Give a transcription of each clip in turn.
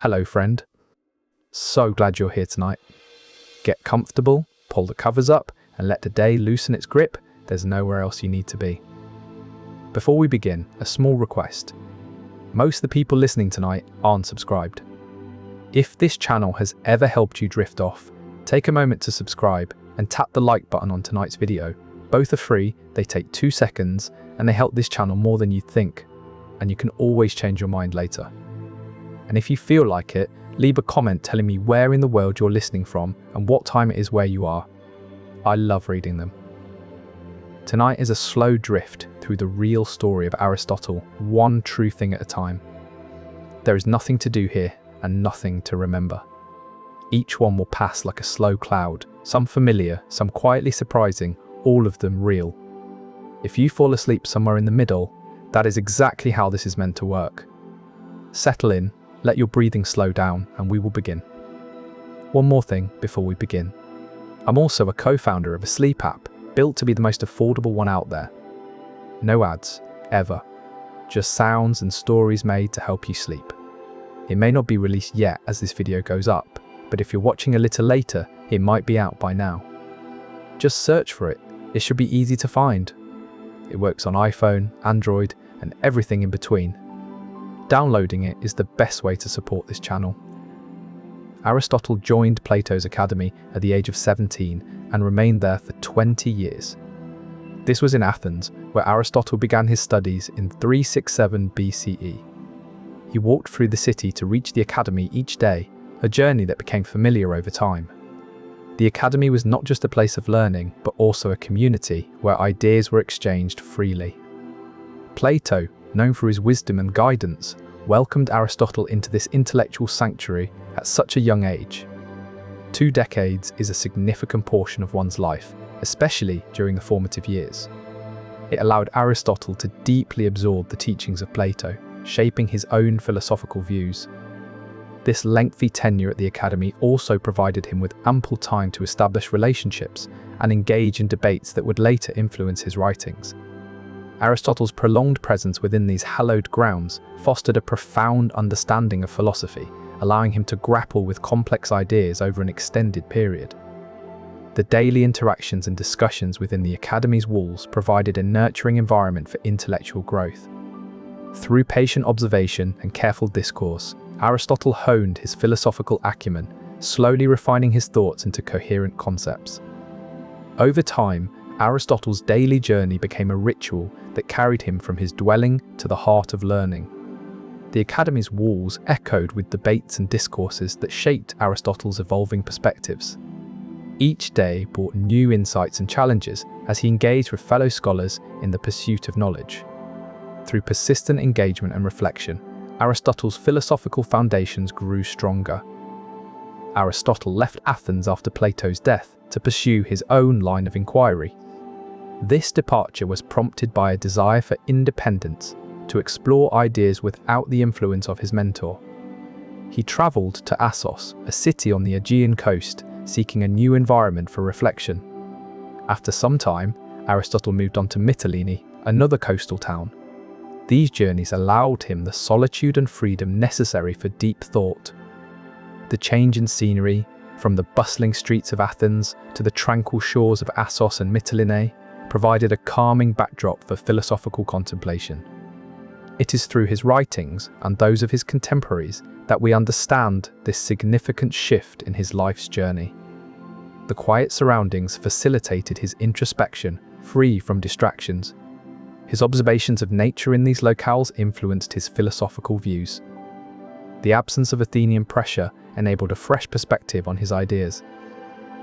Hello, friend. So glad you're here tonight. Get comfortable, pull the covers up, and let the day loosen its grip. There's nowhere else you need to be. Before we begin, a small request. Most of the people listening tonight aren't subscribed. If this channel has ever helped you drift off, take a moment to subscribe and tap the like button on tonight's video. Both are free, they take 2 seconds, and they help this channel more than you'd think. And you can always change your mind later. And if you feel like it, leave a comment telling me where in the world you're listening from and what time it is where you are. I love reading them. Tonight is a slow drift through the real story of Aristotle, one true thing at a time. There is nothing to do here and nothing to remember. Each one will pass like a slow cloud, some familiar, some quietly surprising, all of them real. If you fall asleep somewhere in the middle, that is exactly how this is meant to work. Settle in, let your breathing slow down, and we will begin. One more thing before we begin. I'm also a co-founder of a sleep app, built to be the most affordable one out there. No ads, ever. Just sounds and stories made to help you sleep. It may not be released yet as this video goes up, but if you're watching a little later, it might be out by now. Just search for it. It should be easy to find. It works on iPhone, Android, and everything in between. Downloading it is the best way to support this channel. Aristotle joined Plato's academy at the age of 17 and remained there for 20 years. This was in Athens, where Aristotle began his studies in 367 BCE. He walked through the city to reach the academy each day, a journey that became familiar over time. The academy was not just a place of learning, but also a community where ideas were exchanged freely. Plato, known for his wisdom and guidance, welcomed Aristotle into this intellectual sanctuary at such a young age. 2 decades is a significant portion of one's life, especially during the formative years. It allowed Aristotle to deeply absorb the teachings of Plato, shaping his own philosophical views. This lengthy tenure at the academy also provided him with ample time to establish relationships and engage in debates that would later influence his writings. Aristotle's prolonged presence within these hallowed grounds fostered a profound understanding of philosophy, allowing him to grapple with complex ideas over an extended period. The daily interactions and discussions within the academy's walls provided a nurturing environment for intellectual growth. Through patient observation and careful discourse, Aristotle honed his philosophical acumen, slowly refining his thoughts into coherent concepts. Over time, Aristotle's daily journey became a ritual that carried him from his dwelling to the heart of learning. The academy's walls echoed with debates and discourses that shaped Aristotle's evolving perspectives. Each day brought new insights and challenges as he engaged with fellow scholars in the pursuit of knowledge. Through persistent engagement and reflection, Aristotle's philosophical foundations grew stronger. Aristotle left Athens after Plato's death to pursue his own line of inquiry. This departure was prompted by a desire for independence, to explore ideas without the influence of his mentor. He travelled to Assos, a city on the Aegean coast, seeking a new environment for reflection. After some time, Aristotle moved on to Mytilene, another coastal town. These journeys allowed him the solitude and freedom necessary for deep thought. The change in scenery, from the bustling streets of Athens to the tranquil shores of Assos and Mytilene, provided a calming backdrop for philosophical contemplation. It is through his writings and those of his contemporaries that we understand this significant shift in his life's journey. The quiet surroundings facilitated his introspection, free from distractions. His observations of nature in these locales influenced his philosophical views. The absence of Athenian pressure enabled a fresh perspective on his ideas.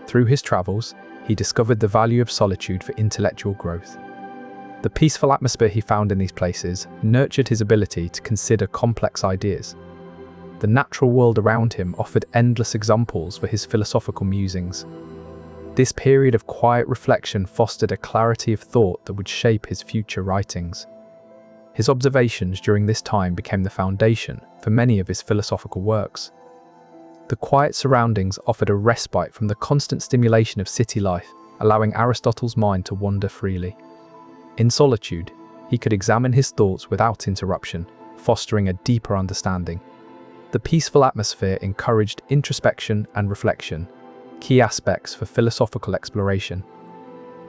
Through his travels, he discovered the value of solitude for intellectual growth. The peaceful atmosphere he found in these places nurtured his ability to consider complex ideas. The natural world around him offered endless examples for his philosophical musings. This period of quiet reflection fostered a clarity of thought that would shape his future writings. His observations during this time became the foundation for many of his philosophical works. The quiet surroundings offered a respite from the constant stimulation of city life, allowing Aristotle's mind to wander freely. In solitude, he could examine his thoughts without interruption, fostering a deeper understanding. The peaceful atmosphere encouraged introspection and reflection, key aspects for philosophical exploration.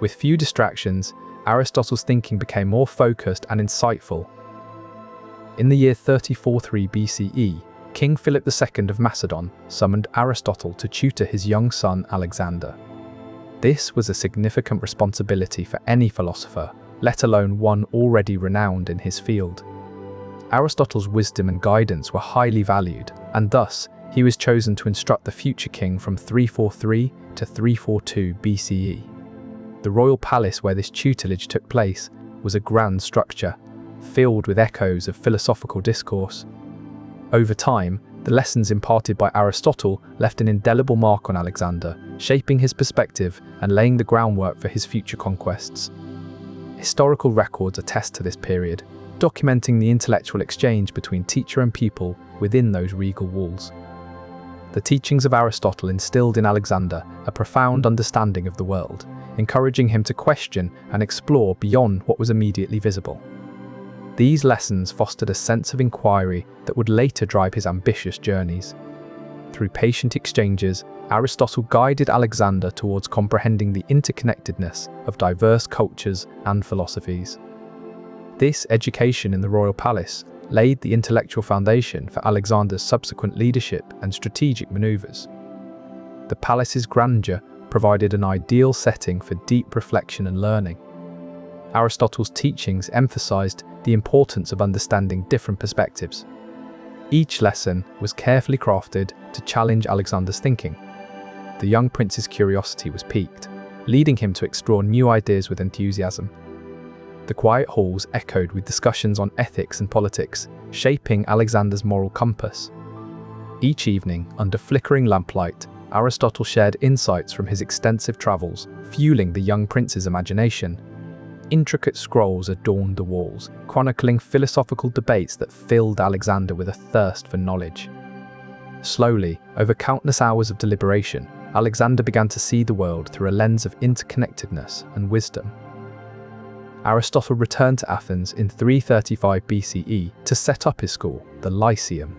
With few distractions, Aristotle's thinking became more focused and insightful. In the year 343 BCE, King Philip II of Macedon summoned Aristotle to tutor his young son Alexander. This was a significant responsibility for any philosopher, let alone one already renowned in his field. Aristotle's wisdom and guidance were highly valued, and thus he was chosen to instruct the future king from 343 to 342 BCE. The royal palace where this tutelage took place was a grand structure, filled with echoes of philosophical discourse. Over time, the lessons imparted by Aristotle left an indelible mark on Alexander, shaping his perspective and laying the groundwork for his future conquests. Historical records attest to this period, documenting the intellectual exchange between teacher and pupil within those regal walls. The teachings of Aristotle instilled in Alexander a profound understanding of the world, encouraging him to question and explore beyond what was immediately visible. These lessons fostered a sense of inquiry that would later drive his ambitious journeys. Through patient exchanges, Aristotle guided Alexander towards comprehending the interconnectedness of diverse cultures and philosophies. This education in the royal palace laid the intellectual foundation for Alexander's subsequent leadership and strategic maneuvers. The palace's grandeur provided an ideal setting for deep reflection and learning. Aristotle's teachings emphasized the importance of understanding different perspectives. Each lesson was carefully crafted to challenge Alexander's thinking. The young prince's curiosity was piqued, leading him to explore new ideas with enthusiasm. The quiet halls echoed with discussions on ethics and politics, shaping Alexander's moral compass. Each evening, under flickering lamplight, Aristotle shared insights from his extensive travels, fueling the young prince's imagination. Intricate scrolls adorned the walls, chronicling philosophical debates that filled Alexander with a thirst for knowledge. Slowly, over countless hours of deliberation, Alexander began to see the world through a lens of interconnectedness and wisdom. Aristotle returned to Athens in 335 BCE to set up his school, the Lyceum.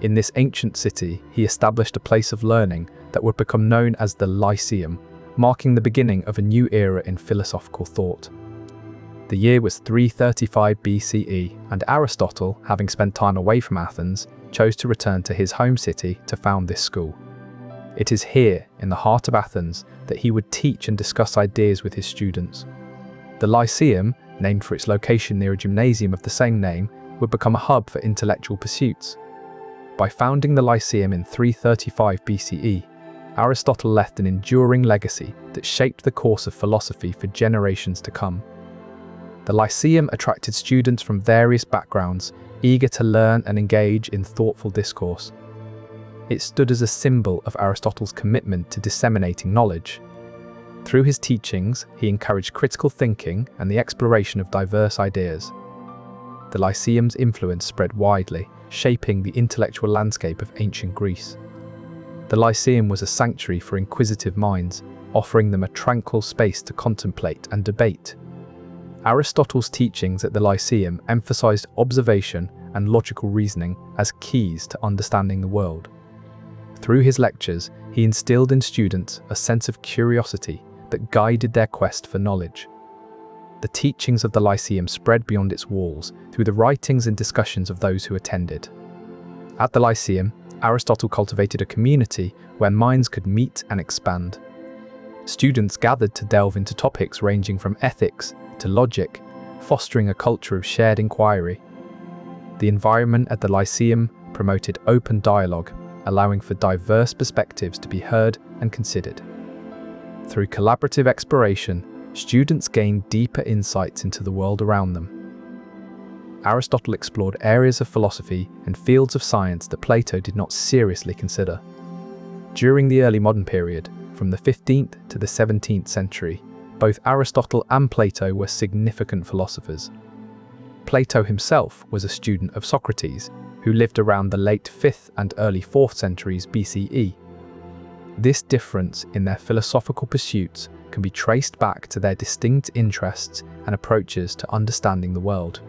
In this ancient city, he established a place of learning that would become known as the Lyceum, marking the beginning of a new era in philosophical thought. The year was 335 BCE, and Aristotle, having spent time away from Athens, chose to return to his home city to found this school. It is here, in the heart of Athens, that he would teach and discuss ideas with his students. The Lyceum, named for its location near a gymnasium of the same name, would become a hub for intellectual pursuits. By founding the Lyceum in 335 BCE, Aristotle left an enduring legacy that shaped the course of philosophy for generations to come. The Lyceum attracted students from various backgrounds, eager to learn and engage in thoughtful discourse. It stood as a symbol of Aristotle's commitment to disseminating knowledge. Through his teachings, he encouraged critical thinking and the exploration of diverse ideas. The Lyceum's influence spread widely, shaping the intellectual landscape of ancient Greece. The Lyceum was a sanctuary for inquisitive minds, offering them a tranquil space to contemplate and debate. Aristotle's teachings at the Lyceum emphasized observation and logical reasoning as keys to understanding the world. Through his lectures, he instilled in students a sense of curiosity that guided their quest for knowledge. The teachings of the Lyceum spread beyond its walls through the writings and discussions of those who attended. At the Lyceum, Aristotle cultivated a community where minds could meet and expand. Students gathered to delve into topics ranging from ethics to logic, fostering a culture of shared inquiry. The environment at the Lyceum promoted open dialogue, allowing for diverse perspectives to be heard and considered. Through collaborative exploration, students gained deeper insights into the world around them. Aristotle explored areas of philosophy and fields of science that Plato did not seriously consider. During the early modern period, from the 15th to the 17th century, both Aristotle and Plato were significant philosophers. Plato himself was a student of Socrates, who lived around the late 5th and early 4th centuries BCE. This difference in their philosophical pursuits can be traced back to their distinct interests and approaches to understanding the world.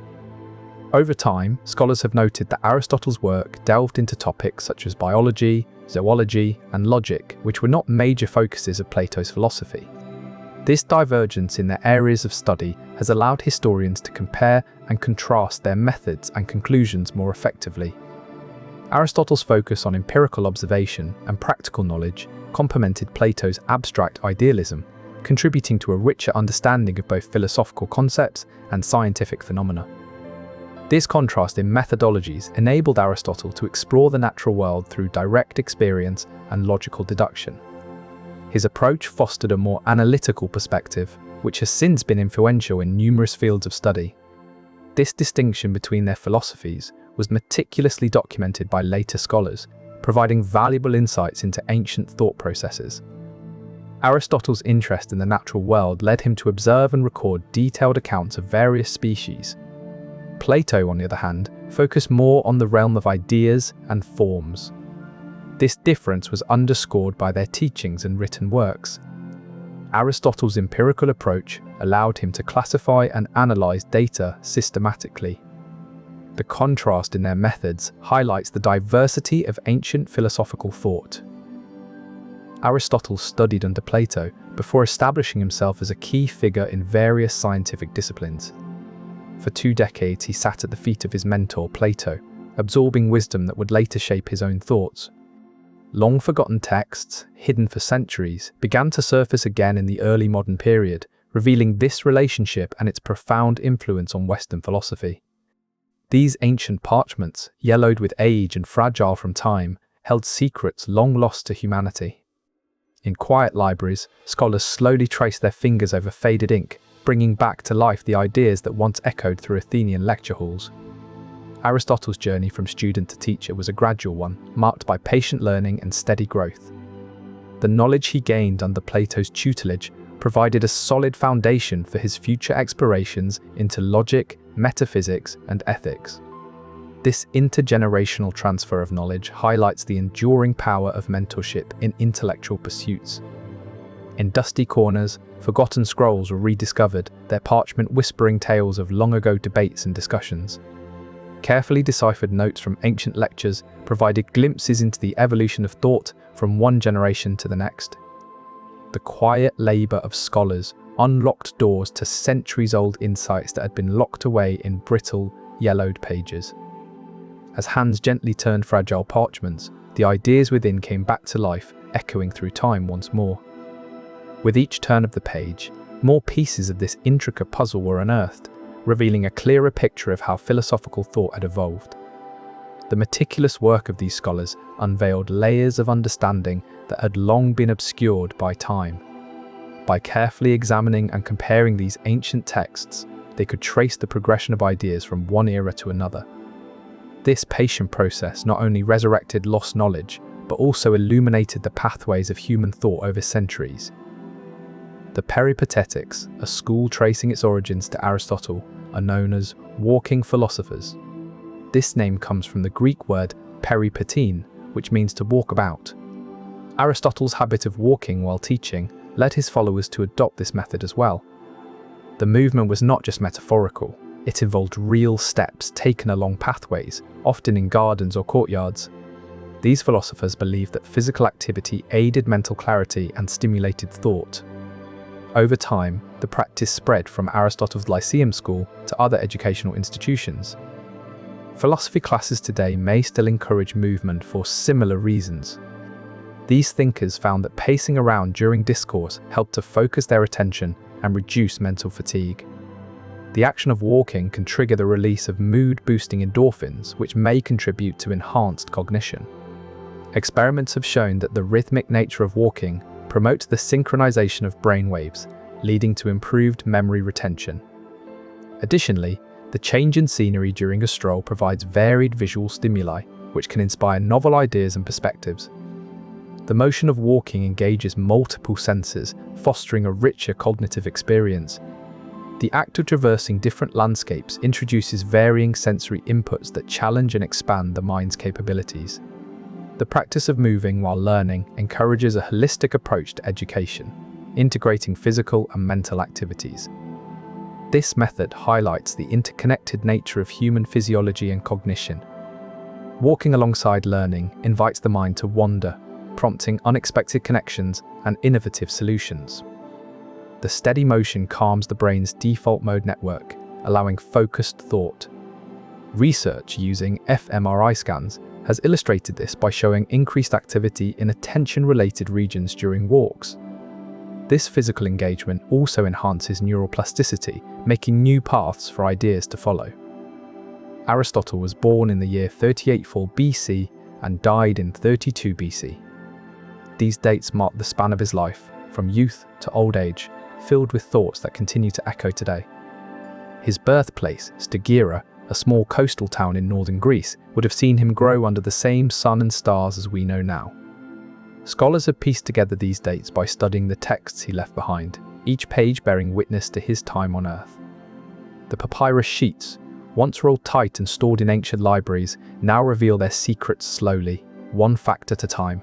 Over time, scholars have noted that Aristotle's work delved into topics such as biology, zoology, and logic, which were not major focuses of Plato's philosophy. This divergence in their areas of study has allowed historians to compare and contrast their methods and conclusions more effectively. Aristotle's focus on empirical observation and practical knowledge complemented Plato's abstract idealism, contributing to a richer understanding of both philosophical concepts and scientific phenomena. This contrast in methodologies enabled Aristotle to explore the natural world through direct experience and logical deduction. His approach fostered a more analytical perspective, which has since been influential in numerous fields of study. This distinction between their philosophies was meticulously documented by later scholars, providing valuable insights into ancient thought processes. Aristotle's interest in the natural world led him to observe and record detailed accounts of various species. Plato, on the other hand, focused more on the realm of ideas and forms. This difference was underscored by their teachings and written works. Aristotle's empirical approach allowed him to classify and analyze data systematically. The contrast in their methods highlights the diversity of ancient philosophical thought. Aristotle studied under Plato before establishing himself as a key figure in various scientific disciplines. For 2 decades, he sat at the feet of his mentor, Plato, absorbing wisdom that would later shape his own thoughts. Long-forgotten texts, hidden for centuries, began to surface again in the early modern period, revealing this relationship and its profound influence on Western philosophy. These ancient parchments, yellowed with age and fragile from time, held secrets long lost to humanity. In quiet libraries, scholars slowly traced their fingers over faded ink, bringing back to life the ideas that once echoed through Athenian lecture halls. Aristotle's journey from student to teacher was a gradual one, marked by patient learning and steady growth. The knowledge he gained under Plato's tutelage provided a solid foundation for his future explorations into logic, metaphysics, and ethics. This intergenerational transfer of knowledge highlights the enduring power of mentorship in intellectual pursuits. In dusty corners, forgotten scrolls were rediscovered, their parchment whispering tales of long-ago debates and discussions. Carefully deciphered notes from ancient lectures provided glimpses into the evolution of thought from one generation to the next. The quiet labor of scholars unlocked doors to centuries-old insights that had been locked away in brittle, yellowed pages. As hands gently turned fragile parchments, the ideas within came back to life, echoing through time once more. With each turn of the page, more pieces of this intricate puzzle were unearthed, revealing a clearer picture of how philosophical thought had evolved. The meticulous work of these scholars unveiled layers of understanding that had long been obscured by time. By carefully examining and comparing these ancient texts, they could trace the progression of ideas from one era to another. This patient process not only resurrected lost knowledge, but also illuminated the pathways of human thought over centuries. The Peripatetics, a school tracing its origins to Aristotle, are known as walking philosophers. This name comes from the Greek word peripatein, which means to walk about. Aristotle's habit of walking while teaching led his followers to adopt this method as well. The movement was not just metaphorical, it involved real steps taken along pathways, often in gardens or courtyards. These philosophers believed that physical activity aided mental clarity and stimulated thought. Over time, the practice spread from Aristotle's Lyceum school to other educational institutions. Philosophy classes today may still encourage movement for similar reasons. These thinkers found that pacing around during discourse helped to focus their attention and reduce mental fatigue. The action of walking can trigger the release of mood-boosting endorphins, which may contribute to enhanced cognition. Experiments have shown that the rhythmic nature of walking promotes the synchronization of brainwaves, leading to improved memory retention. Additionally, the change in scenery during a stroll provides varied visual stimuli, which can inspire novel ideas and perspectives. The motion of walking engages multiple senses, fostering a richer cognitive experience. The act of traversing different landscapes introduces varying sensory inputs that challenge and expand the mind's capabilities. The practice of moving while learning encourages a holistic approach to education, integrating physical and mental activities. This method highlights the interconnected nature of human physiology and cognition. Walking alongside learning invites the mind to wander, prompting unexpected connections and innovative solutions. The steady motion calms the brain's default mode network, allowing focused thought. Research using fMRI scans has illustrated this by showing increased activity in attention-related regions during walks. This physical engagement also enhances neuroplasticity, making new paths for ideas to follow. Aristotle was born in the year 384 BC and died in 32 BC. These dates mark the span of his life, from youth to old age, filled with thoughts that continue to echo today. His birthplace, Stagira, a small coastal town in northern Greece, would have seen him grow under the same sun and stars as we know now. Scholars have pieced together these dates by studying the texts he left behind, each page bearing witness to his time on Earth. The papyrus sheets, once rolled tight and stored in ancient libraries, now reveal their secrets slowly, one fact at a time.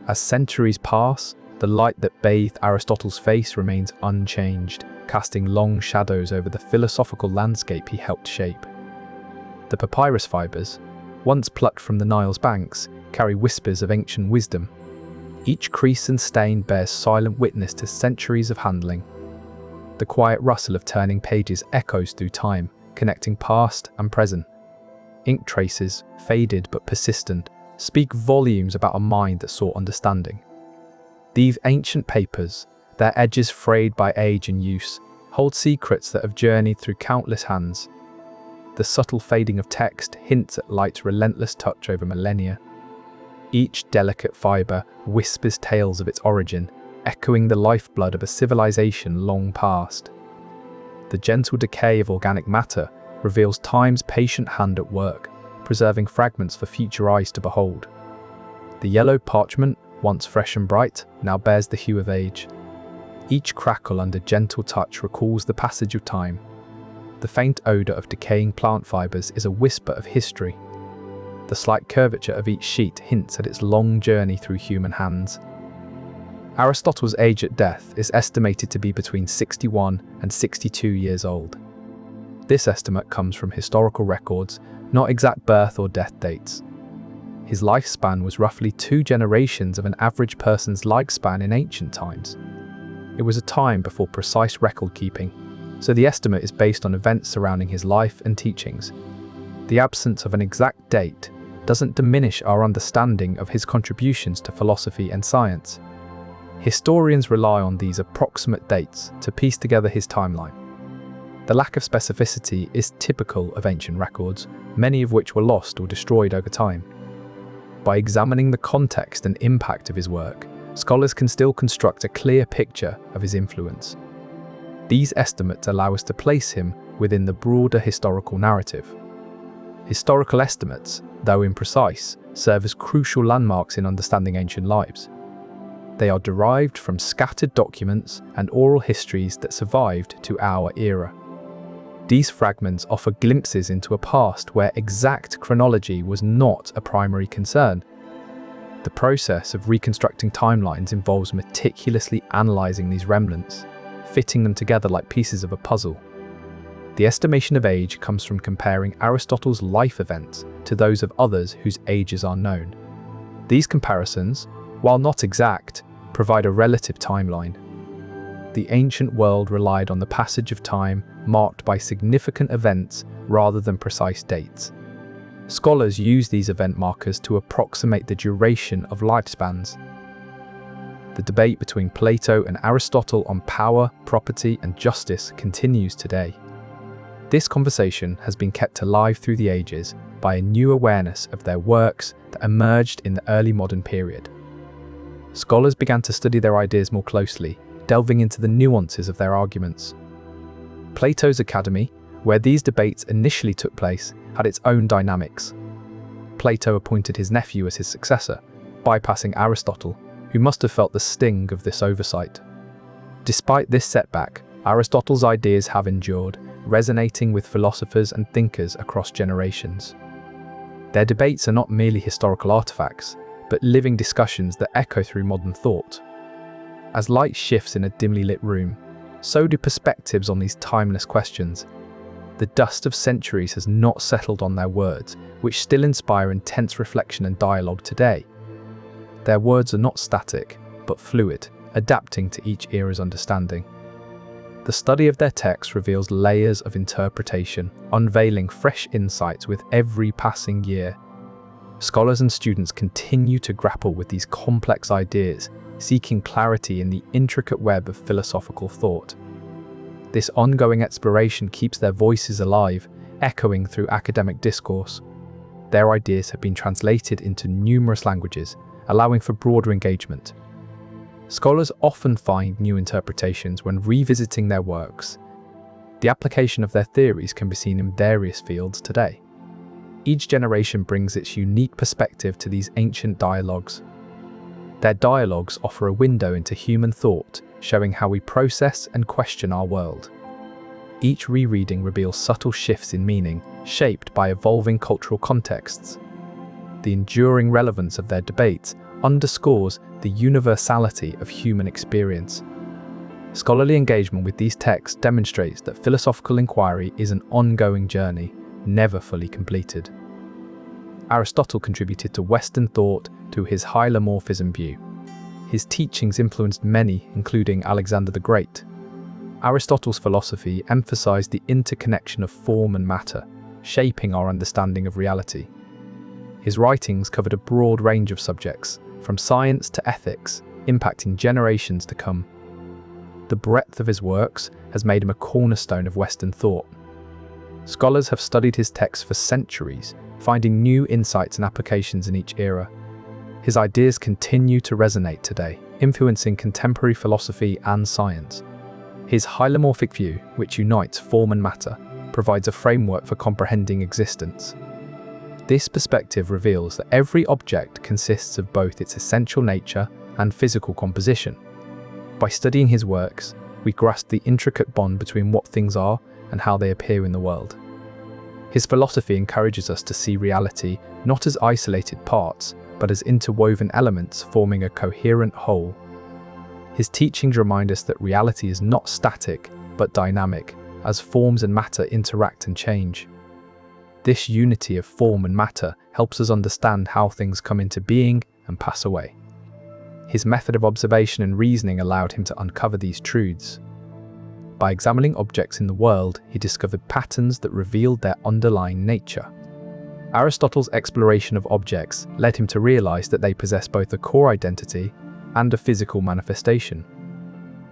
As centuries pass, the light that bathed Aristotle's face remains unchanged, casting long shadows over the philosophical landscape he helped shape. The papyrus fibers, once plucked from the Nile's banks, carry whispers of ancient wisdom. Each crease and stain bears silent witness to centuries of handling. The quiet rustle of turning pages echoes through time, connecting past and present. Ink traces, faded but persistent, speak volumes about a mind that sought understanding. These ancient papers, their edges frayed by age and use, hold secrets that have journeyed through countless hands. The subtle fading of text hints at light's relentless touch over millennia. Each delicate fibre whispers tales of its origin, echoing the lifeblood of a civilization long past. The gentle decay of organic matter reveals time's patient hand at work, preserving fragments for future eyes to behold. The yellow parchment, once fresh and bright, now bears the hue of age. Each crackle under gentle touch recalls the passage of time. The faint odour of decaying plant fibres is a whisper of history. The slight curvature of each sheet hints at its long journey through human hands. Aristotle's age at death is estimated to be between 61 and 62 years old. This estimate comes from historical records, not exact birth or death dates. His lifespan was roughly 2 generations of an average person's lifespan in ancient times. It was a time before precise record keeping, so the estimate is based on events surrounding his life and teachings. The absence of an exact date doesn't diminish our understanding of his contributions to philosophy and science. Historians rely on these approximate dates to piece together his timeline. The lack of specificity is typical of ancient records, many of which were lost or destroyed over time. By examining the context and impact of his work, scholars can still construct a clear picture of his influence. These estimates allow us to place him within the broader historical narrative. Historical estimates, though imprecise, serve as crucial landmarks in understanding ancient lives. They are derived from scattered documents and oral histories that survived to our era. These fragments offer glimpses into a past where exact chronology was not a primary concern. The process of reconstructing timelines involves meticulously analysing these remnants, fitting them together like pieces of a puzzle. The estimation of age comes from comparing Aristotle's life events to those of others whose ages are known. These comparisons, while not exact, provide a relative timeline. The ancient world relied on the passage of time marked by significant events rather than precise dates. Scholars use these event markers to approximate the duration of lifespans. The debate between Plato and Aristotle on power, property, and justice continues today. This conversation has been kept alive through the ages by a new awareness of their works that emerged in the early modern period. Scholars began to study their ideas more closely, delving into the nuances of their arguments. Plato's Academy, where these debates initially took place, had its own dynamics. Plato appointed his nephew as his successor, bypassing Aristotle, who must have felt the sting of this oversight. Despite this setback, Aristotle's ideas have endured, resonating with philosophers and thinkers across generations. Their debates are not merely historical artifacts, but living discussions that echo through modern thought. As light shifts in a dimly lit room, so do perspectives on these timeless questions. The dust of centuries has not settled on their words, which still inspire intense reflection and dialogue today. Their words are not static, but fluid, adapting to each era's understanding. The study of their texts reveals layers of interpretation, unveiling fresh insights with every passing year. Scholars and students continue to grapple with these complex ideas, seeking clarity in the intricate web of philosophical thought. This ongoing exploration keeps their voices alive, echoing through academic discourse. Their ideas have been translated into numerous languages, allowing for broader engagement. Scholars often find new interpretations when revisiting their works. The application of their theories can be seen in various fields today. Each generation brings its unique perspective to these ancient dialogues. Their dialogues offer a window into human thought, showing how we process and question our world. Each rereading reveals subtle shifts in meaning, shaped by evolving cultural contexts. The enduring relevance of their debates underscores the universality of human experience. Scholarly engagement with these texts demonstrates that philosophical inquiry is an ongoing journey, never fully completed. Aristotle contributed to Western thought through his hylomorphism view. His teachings influenced many, including Alexander the Great. Aristotle's philosophy emphasized the interconnection of form and matter, shaping our understanding of reality. His writings covered a broad range of subjects, from science to ethics, impacting generations to come. The breadth of his works has made him a cornerstone of Western thought. Scholars have studied his texts for centuries, finding new insights and applications in each era. His ideas continue to resonate today, influencing contemporary philosophy and science. His hylomorphic view, which unites form and matter, provides a framework for comprehending existence. This perspective reveals that every object consists of both its essential nature and physical composition. By studying his works, we grasp the intricate bond between what things are and how they appear in the world. His philosophy encourages us to see reality not as isolated parts, but as interwoven elements forming a coherent whole. His teachings remind us that reality is not static, but dynamic, as forms and matter interact and change. This unity of form and matter helps us understand how things come into being and pass away. His method of observation and reasoning allowed him to uncover these truths. By examining objects in the world, he discovered patterns that revealed their underlying nature. Aristotle's exploration of objects led him to realize that they possess both a core identity and a physical manifestation.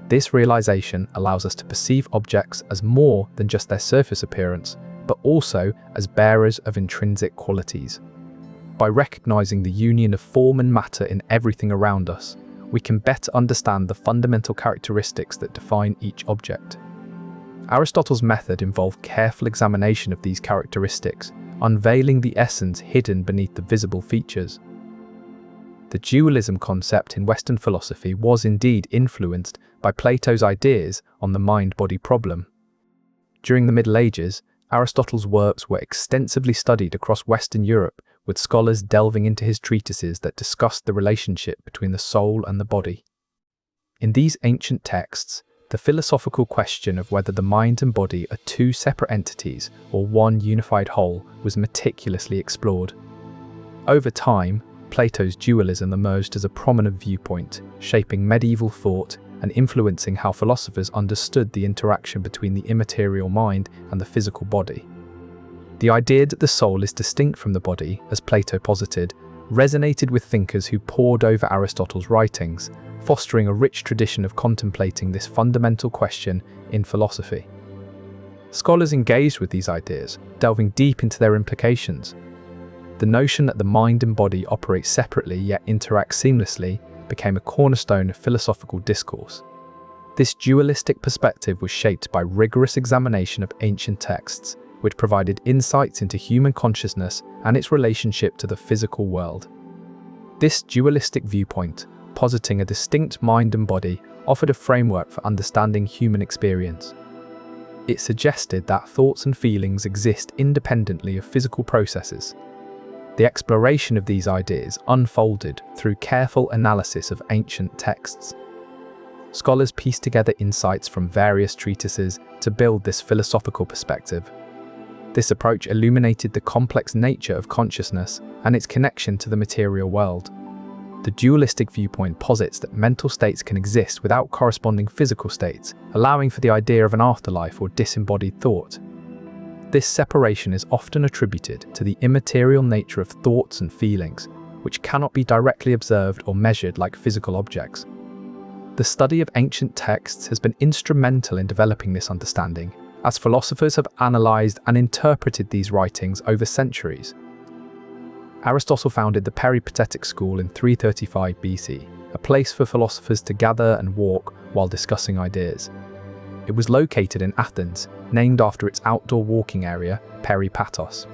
This realization allows us to perceive objects as more than just their surface appearance, but also as bearers of intrinsic qualities. By recognizing the union of form and matter in everything around us, we can better understand the fundamental characteristics that define each object. Aristotle's method involved careful examination of these characteristics, unveiling the essence hidden beneath the visible features. The dualism concept in Western philosophy was indeed influenced by Plato's ideas on the mind-body problem. During the Middle Ages, Aristotle's works were extensively studied across Western Europe, with scholars delving into his treatises that discussed the relationship between the soul and the body. In these ancient texts, the philosophical question of whether the mind and body are two separate entities or one unified whole was meticulously explored. Over time, Plato's dualism emerged as a prominent viewpoint, shaping medieval thought and influencing how philosophers understood the interaction between the immaterial mind and the physical body. The idea that the soul is distinct from the body, as Plato posited, resonated with thinkers who pored over Aristotle's writings, fostering a rich tradition of contemplating this fundamental question in philosophy. Scholars engaged with these ideas, delving deep into their implications. The notion that the mind and body operate separately yet interact seamlessly became a cornerstone of philosophical discourse. This dualistic perspective was shaped by rigorous examination of ancient texts, which provided insights into human consciousness and its relationship to the physical world. This dualistic viewpoint, positing a distinct mind and body, offered a framework for understanding human experience. It suggested that thoughts and feelings exist independently of physical processes. The exploration of these ideas unfolded through careful analysis of ancient texts. scholars pieced together insights from various treatises to build this philosophical perspective. This approach illuminated the complex nature of consciousness and its connection to the material world. The dualistic viewpoint posits that mental states can exist without corresponding physical states, allowing for the idea of an afterlife or disembodied thought. This separation is often attributed to the immaterial nature of thoughts and feelings, which cannot be directly observed or measured like physical objects. The study of ancient texts has been instrumental in developing this understanding, as philosophers have analysed and interpreted these writings over centuries. Aristotle founded the Peripatetic school in 335 BC, a place for philosophers to gather and walk while discussing ideas. It was located in Athens, named after its outdoor walking area, Peripatos.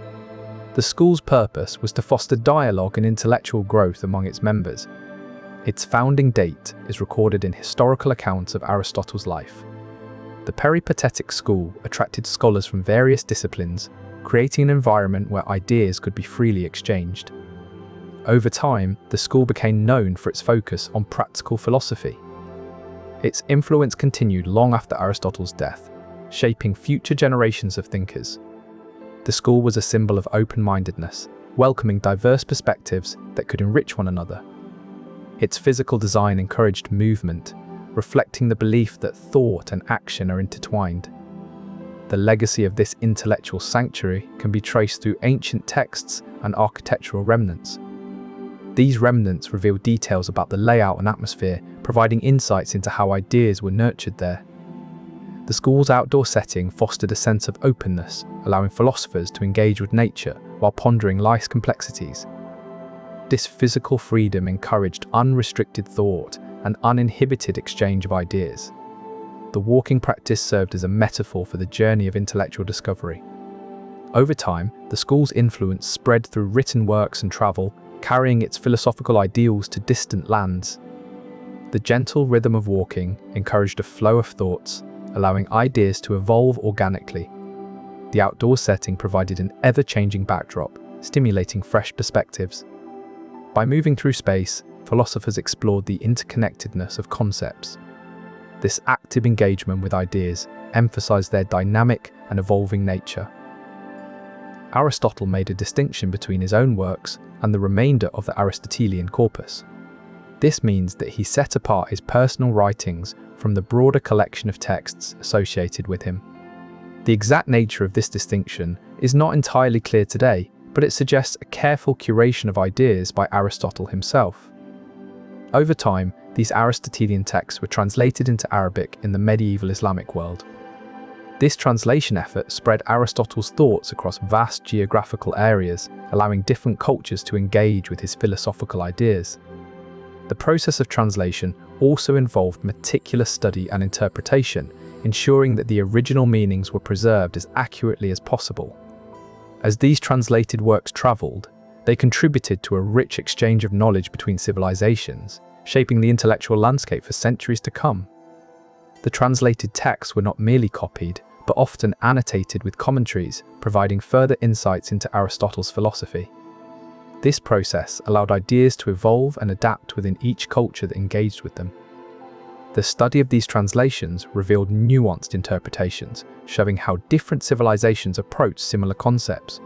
The school's purpose was to foster dialogue and intellectual growth among its members. Its founding date is recorded in historical accounts of Aristotle's life. The Peripatetic school attracted scholars from various disciplines, creating an environment where ideas could be freely exchanged. Over time, the school became known for its focus on practical philosophy. Its influence continued long after Aristotle's death, shaping future generations of thinkers. The school was a symbol of open-mindedness, welcoming diverse perspectives that could enrich one another. Its physical design encouraged movement, reflecting the belief that thought and action are intertwined. The legacy of this intellectual sanctuary can be traced through ancient texts and architectural remnants. These remnants reveal details about the layout and atmosphere, providing insights into how ideas were nurtured there. The school's outdoor setting fostered a sense of openness, allowing philosophers to engage with nature while pondering life's complexities. This physical freedom encouraged unrestricted thought and uninhibited exchange of ideas. The walking practice served as a metaphor for the journey of intellectual discovery. Over time, the school's influence spread through written works and travel, carrying its philosophical ideals to distant lands. The gentle rhythm of walking encouraged a flow of thoughts, allowing ideas to evolve organically. The outdoor setting provided an ever-changing backdrop, stimulating fresh perspectives. By moving through space, philosophers explored the interconnectedness of concepts. This active engagement with ideas emphasized their dynamic and evolving nature. Aristotle made a distinction between his own works and the remainder of the Aristotelian corpus. This means that he set apart his personal writings from the broader collection of texts associated with him. The exact nature of this distinction is not entirely clear today, but it suggests a careful curation of ideas by Aristotle himself. Over time, these Aristotelian texts were translated into Arabic in the medieval Islamic world. This translation effort spread Aristotle's thoughts across vast geographical areas, allowing different cultures to engage with his philosophical ideas. The process of translation also involved meticulous study and interpretation, ensuring that the original meanings were preserved as accurately as possible. As these translated works traveled, they contributed to a rich exchange of knowledge between civilizations, shaping the intellectual landscape for centuries to come. The translated texts were not merely copied, but often annotated with commentaries, providing further insights into Aristotle's philosophy. This process allowed ideas to evolve and adapt within each culture that engaged with them. The study of these translations revealed nuanced interpretations, showing how different civilizations approach similar concepts.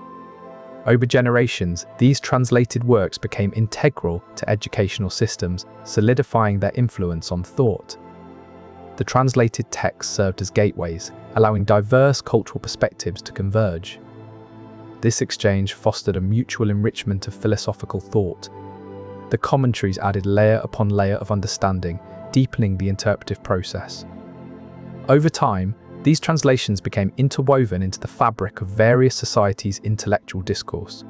Over generations, these translated works became integral to educational systems, solidifying their influence on thought. The translated texts served as gateways, allowing diverse cultural perspectives to converge. This exchange fostered a mutual enrichment of philosophical thought. The commentaries added layer upon layer of understanding, deepening the interpretive process. Over time, these translations became interwoven into the fabric of various societies' intellectual discourse.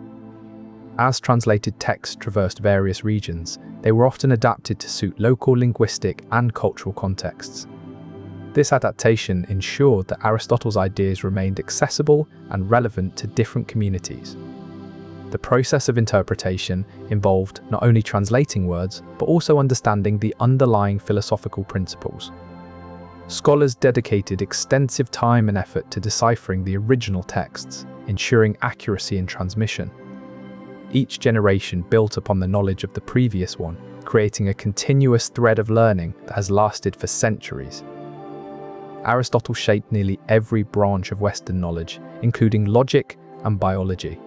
As translated texts traversed various regions, they were often adapted to suit local linguistic and cultural contexts. This adaptation ensured that Aristotle's ideas remained accessible and relevant to different communities. The process of interpretation involved not only translating words, but also understanding the underlying philosophical principles. Scholars dedicated extensive time and effort to deciphering the original texts, ensuring accuracy in transmission. Each generation built upon the knowledge of the previous one, creating a continuous thread of learning that has lasted for centuries. Aristotle shaped nearly every branch of Western knowledge, including logic and biology.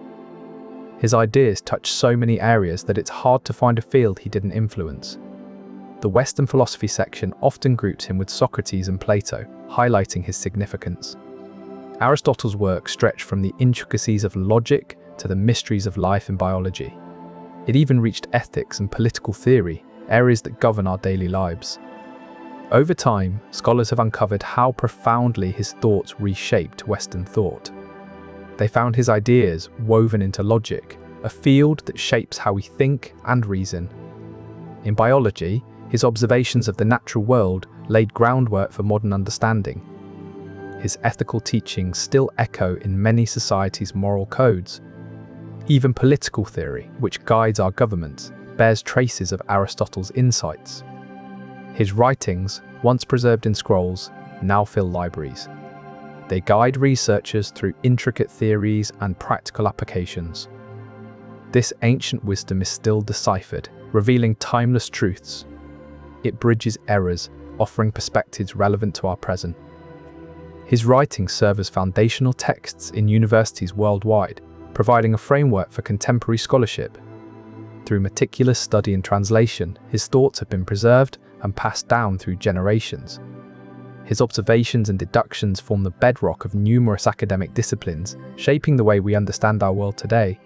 His ideas touch so many areas that it's hard to find a field he didn't influence. The Western philosophy section often groups him with Socrates and Plato, highlighting his significance. Aristotle's work stretched from the intricacies of logic to the mysteries of life and biology. It even reached ethics and political theory, areas that govern our daily lives. Over time, scholars have uncovered how profoundly his thoughts reshaped Western thought. They found his ideas woven into logic, a field that shapes how we think and reason. In biology, his observations of the natural world laid groundwork for modern understanding. His ethical teachings still echo in many societies' moral codes. Even political theory, which guides our governments, bears traces of Aristotle's insights. His writings, once preserved in scrolls, now fill libraries. They guide researchers through intricate theories and practical applications. This ancient wisdom is still deciphered, revealing timeless truths. It bridges errors, offering perspectives relevant to our present. His writings serve as foundational texts in universities worldwide, providing a framework for contemporary scholarship. Through meticulous study and translation, his thoughts have been preserved and passed down through generations. His observations and deductions form the bedrock of numerous academic disciplines, shaping the way we understand our world today.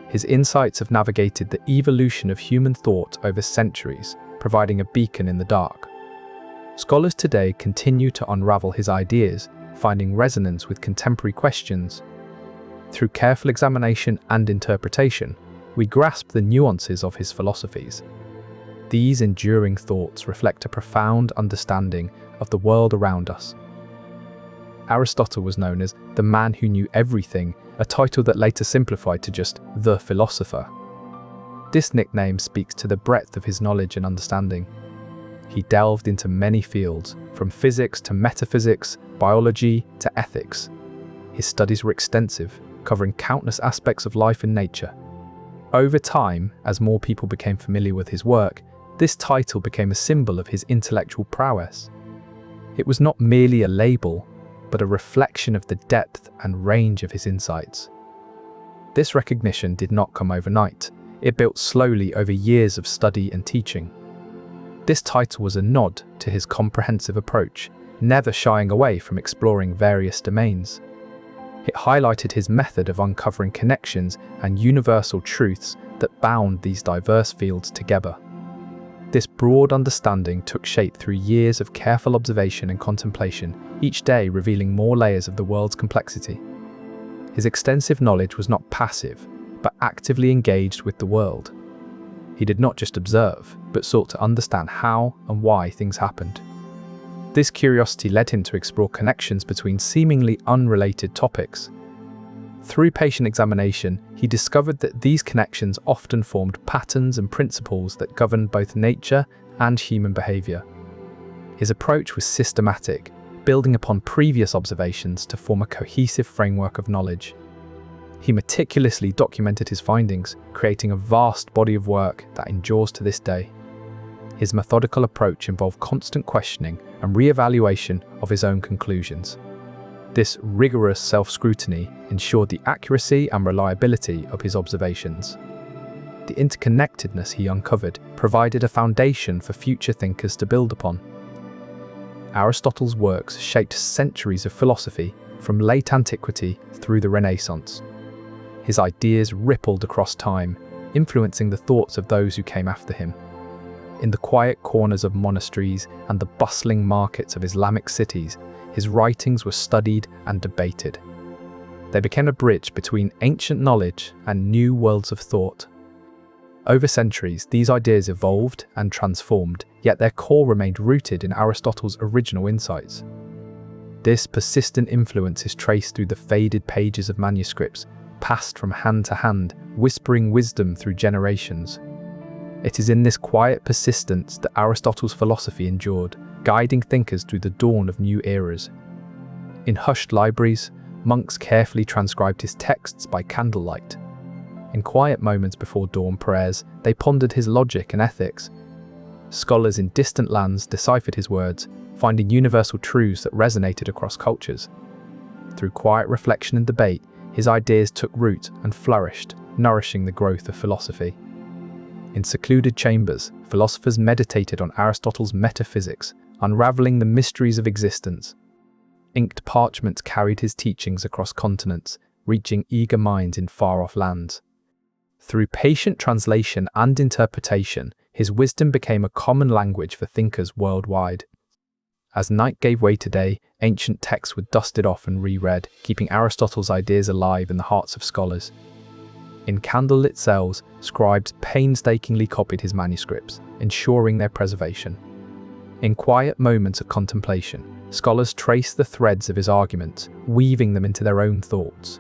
His insights have navigated the evolution of human thought over centuries, providing a beacon in the dark. Scholars today continue to unravel his ideas, finding resonance with contemporary questions. Through careful examination and interpretation, we grasp the nuances of his philosophies. These enduring thoughts reflect a profound understanding of the world around us. Aristotle was known as the man who knew everything, a title that later simplified to just the philosopher. This nickname speaks to the breadth of his knowledge and understanding. He delved into many fields, from physics to metaphysics, biology to ethics. His studies were extensive, covering countless aspects of life and nature. Over time, as more people became familiar with his work, this title became a symbol of his intellectual prowess. It was not merely a label, but a reflection of the depth and range of his insights. This recognition did not come overnight. It built slowly over years of study and teaching. This title was a nod to his comprehensive approach, never shying away from exploring various domains. It highlighted his method of uncovering connections and universal truths that bound these diverse fields together. This broad understanding took shape through years of careful observation and contemplation, each day revealing more layers of the world's complexity. His extensive knowledge was not passive, but actively engaged with the world. He did not just observe, but sought to understand how and why things happened. This curiosity led him to explore connections between seemingly unrelated topics. Through patient examination, he discovered that these connections often formed patterns and principles that governed both nature and human behavior. His approach was systematic, building upon previous observations to form a cohesive framework of knowledge. He meticulously documented his findings, creating a vast body of work that endures to this day. His methodical approach involved constant questioning and re-evaluation of his own conclusions. This rigorous self-scrutiny ensured the accuracy and reliability of his observations. The interconnectedness he uncovered provided a foundation for future thinkers to build upon. Aristotle's works shaped centuries of philosophy, from late antiquity through the Renaissance. His ideas rippled across time, influencing the thoughts of those who came after him. In the quiet corners of monasteries and the bustling markets of Islamic cities, his writings were studied and debated. They became a bridge between ancient knowledge and new worlds of thought. Over centuries, these ideas evolved and transformed, yet their core remained rooted in Aristotle's original insights. This persistent influence is traced through the faded pages of manuscripts, passed from hand to hand, whispering wisdom through generations. It is in this quiet persistence that Aristotle's philosophy endured, guiding thinkers through the dawn of new eras. In hushed libraries, monks carefully transcribed his texts by candlelight. In quiet moments before dawn prayers, they pondered his logic and ethics. Scholars in distant lands deciphered his words, finding universal truths that resonated across cultures. Through quiet reflection and debate, his ideas took root and flourished, nourishing the growth of philosophy. In secluded chambers, philosophers meditated on Aristotle's metaphysics, unraveling the mysteries of existence. Inked parchments carried his teachings across continents, reaching eager minds in far-off lands. Through patient translation and interpretation, his wisdom became a common language for thinkers worldwide. As night gave way to day, ancient texts were dusted off and reread, keeping Aristotle's ideas alive in the hearts of scholars. In candlelit cells, scribes painstakingly copied his manuscripts, ensuring their preservation. In quiet moments of contemplation, scholars traced the threads of his arguments, weaving them into their own thoughts.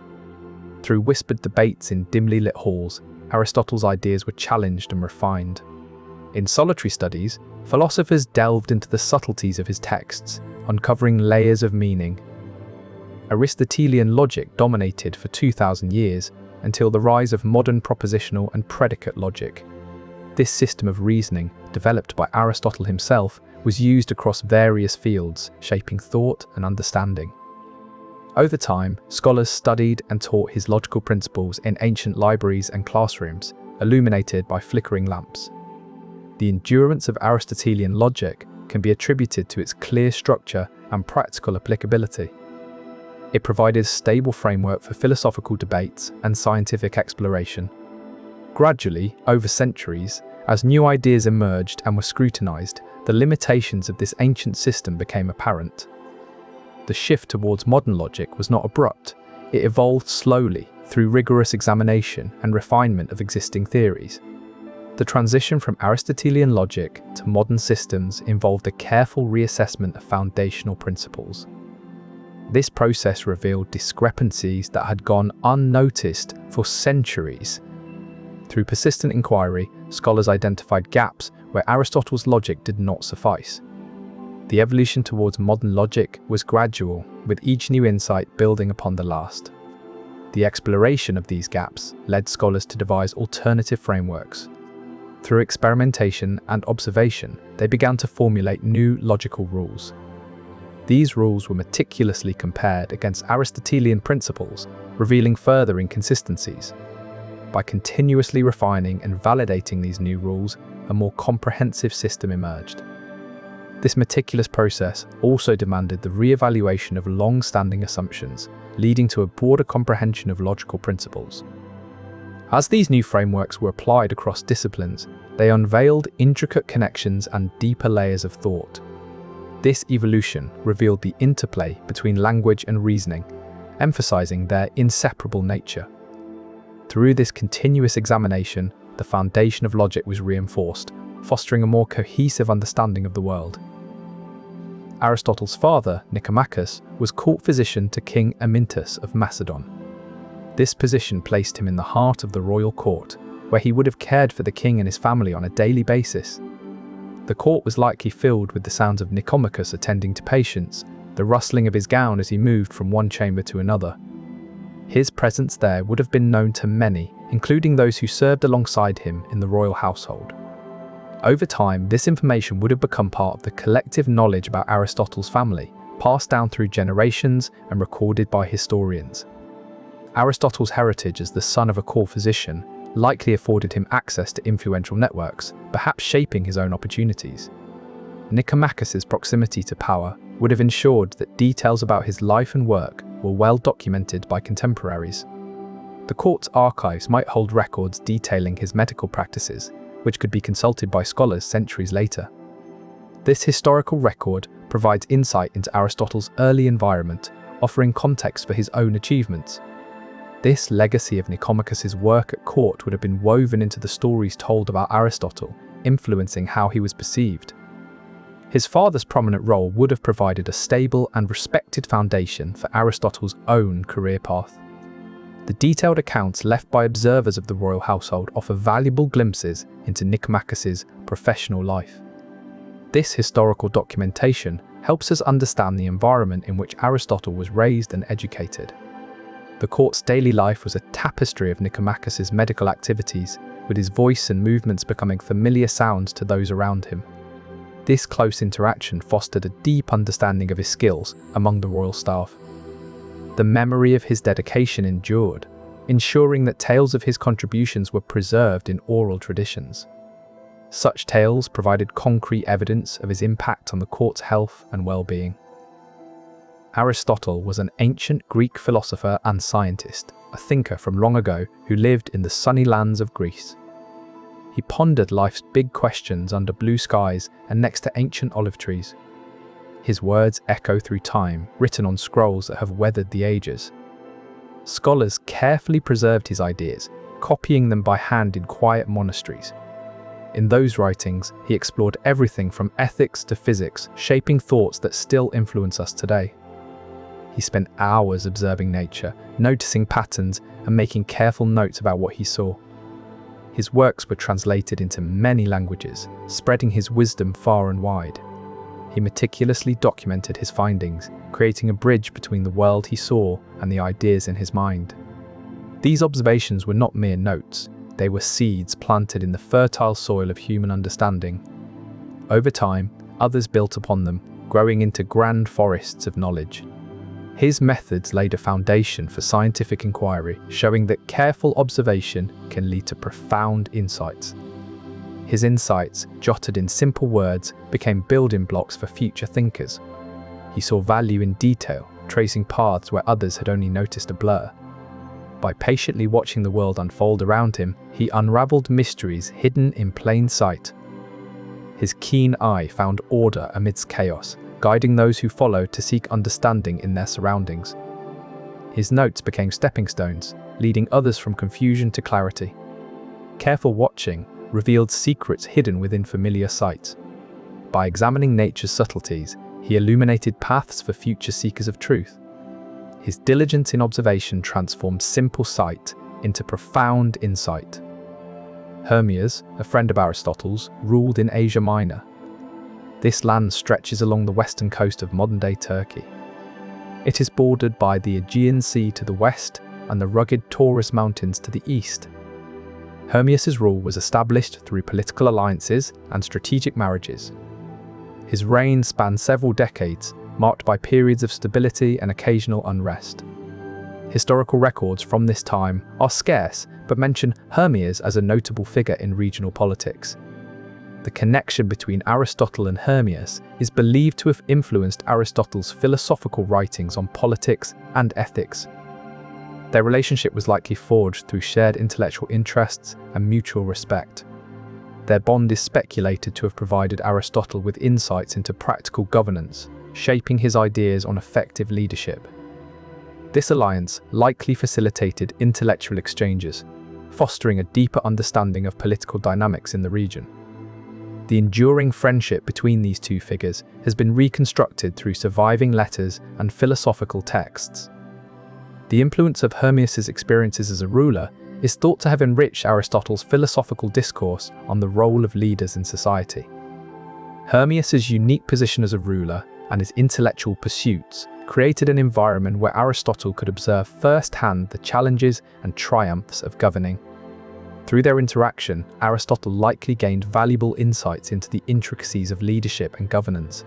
Through whispered debates in dimly lit halls, Aristotle's ideas were challenged and refined. In solitary studies, philosophers delved into the subtleties of his texts, uncovering layers of meaning. Aristotelian logic dominated for 2,000 years, until the rise of modern propositional and predicate logic. This system of reasoning, developed by Aristotle himself, was used across various fields, shaping thought and understanding. Over time, scholars studied and taught his logical principles in ancient libraries and classrooms, illuminated by flickering lamps. The endurance of Aristotelian logic can be attributed to its clear structure and practical applicability. It provided a stable framework for philosophical debates and scientific exploration. Gradually, over centuries, as new ideas emerged and were scrutinized, the limitations of this ancient system became apparent. The shift towards modern logic was not abrupt. It evolved slowly through rigorous examination and refinement of existing theories. The transition from Aristotelian logic to modern systems involved a careful reassessment of foundational principles. This process revealed discrepancies that had gone unnoticed for centuries. Through persistent inquiry, scholars identified gaps where Aristotle's logic did not suffice. The evolution towards modern logic was gradual, with each new insight building upon the last. The exploration of these gaps led scholars to devise alternative frameworks. Through experimentation and observation, they began to formulate new logical rules. These rules were meticulously compared against Aristotelian principles, revealing further inconsistencies. By continuously refining and validating these new rules, a more comprehensive system emerged. This meticulous process also demanded the re-evaluation of long-standing assumptions, leading to a broader comprehension of logical principles. As these new frameworks were applied across disciplines, they unveiled intricate connections and deeper layers of thought. This evolution revealed the interplay between language and reasoning, emphasizing their inseparable nature. Through this continuous examination, the foundation of logic was reinforced, fostering a more cohesive understanding of the world. Aristotle's father, Nicomachus, was court physician to King Amyntas of Macedon. This position placed him in the heart of the royal court, where he would have cared for the king and his family on a daily basis. The court was likely filled with the sounds of Nicomachus attending to patients, the rustling of his gown as he moved from one chamber to another. His presence there would have been known to many, including those who served alongside him in the royal household. Over time, this information would have become part of the collective knowledge about Aristotle's family, passed down through generations and recorded by historians. Aristotle's heritage as the son of a court physician likely afforded him access to influential networks, perhaps shaping his own opportunities. Nicomachus's proximity to power would have ensured that details about his life and work were well documented by contemporaries. The court's archives might hold records detailing his medical practices, which could be consulted by scholars centuries later. This historical record provides insight into Aristotle's early environment, offering context for his own achievements. This legacy of Nicomachus's work at court would have been woven into the stories told about Aristotle, influencing how he was perceived. His father's prominent role would have provided a stable and respected foundation for Aristotle's own career path. The detailed accounts left by observers of the royal household offer valuable glimpses into Nicomachus's professional life. This historical documentation helps us understand the environment in which Aristotle was raised and educated. The court's daily life was a tapestry of Nicomachus's medical activities, with his voice and movements becoming familiar sounds to those around him. This close interaction fostered a deep understanding of his skills among the royal staff. The memory of his dedication endured, ensuring that tales of his contributions were preserved in oral traditions. Such tales provided concrete evidence of his impact on the court's health and well-being. Aristotle was an ancient Greek philosopher and scientist, a thinker from long ago who lived in the sunny lands of Greece. He pondered life's big questions under blue skies and next to ancient olive trees. His words echo through time, written on scrolls that have weathered the ages. Scholars carefully preserved his ideas, copying them by hand in quiet monasteries. In those writings, he explored everything from ethics to physics, shaping thoughts that still influence us today. He spent hours observing nature, noticing patterns, and making careful notes about what he saw. His works were translated into many languages, spreading his wisdom far and wide. He meticulously documented his findings, creating a bridge between the world he saw and the ideas in his mind. These observations were not mere notes, they were seeds planted in the fertile soil of human understanding. Over time, others built upon them, growing into grand forests of knowledge. His methods laid a foundation for scientific inquiry, showing that careful observation can lead to profound insights. His insights, jotted in simple words, became building blocks for future thinkers. He saw value in detail, tracing paths where others had only noticed a blur. By patiently watching the world unfold around him, he unraveled mysteries hidden in plain sight. His keen eye found order amidst chaos, guiding those who followed to seek understanding in their surroundings. His notes became stepping stones, leading others from confusion to clarity. Careful watching revealed secrets hidden within familiar sight. By examining nature's subtleties, he illuminated paths for future seekers of truth. His diligence in observation transformed simple sight into profound insight. Hermias, a friend of Aristotle's, ruled in Asia Minor. This land stretches along the western coast of modern-day Turkey. It is bordered by the Aegean Sea to the west and the rugged Taurus Mountains to the east. Hermias' rule was established through political alliances and strategic marriages. His reign spanned several decades, marked by periods of stability and occasional unrest. Historical records from this time are scarce, but mention Hermias as a notable figure in regional politics. The connection between Aristotle and Hermias is believed to have influenced Aristotle's philosophical writings on politics and ethics. Their relationship was likely forged through shared intellectual interests and mutual respect. Their bond is speculated to have provided Aristotle with insights into practical governance, shaping his ideas on effective leadership. This alliance likely facilitated intellectual exchanges, fostering a deeper understanding of political dynamics in the region. The enduring friendship between these two figures has been reconstructed through surviving letters and philosophical texts. The influence of Hermias' experiences as a ruler is thought to have enriched Aristotle's philosophical discourse on the role of leaders in society. Hermias' unique position as a ruler and his intellectual pursuits created an environment where Aristotle could observe firsthand the challenges and triumphs of governing. Through their interaction, Aristotle likely gained valuable insights into the intricacies of leadership and governance.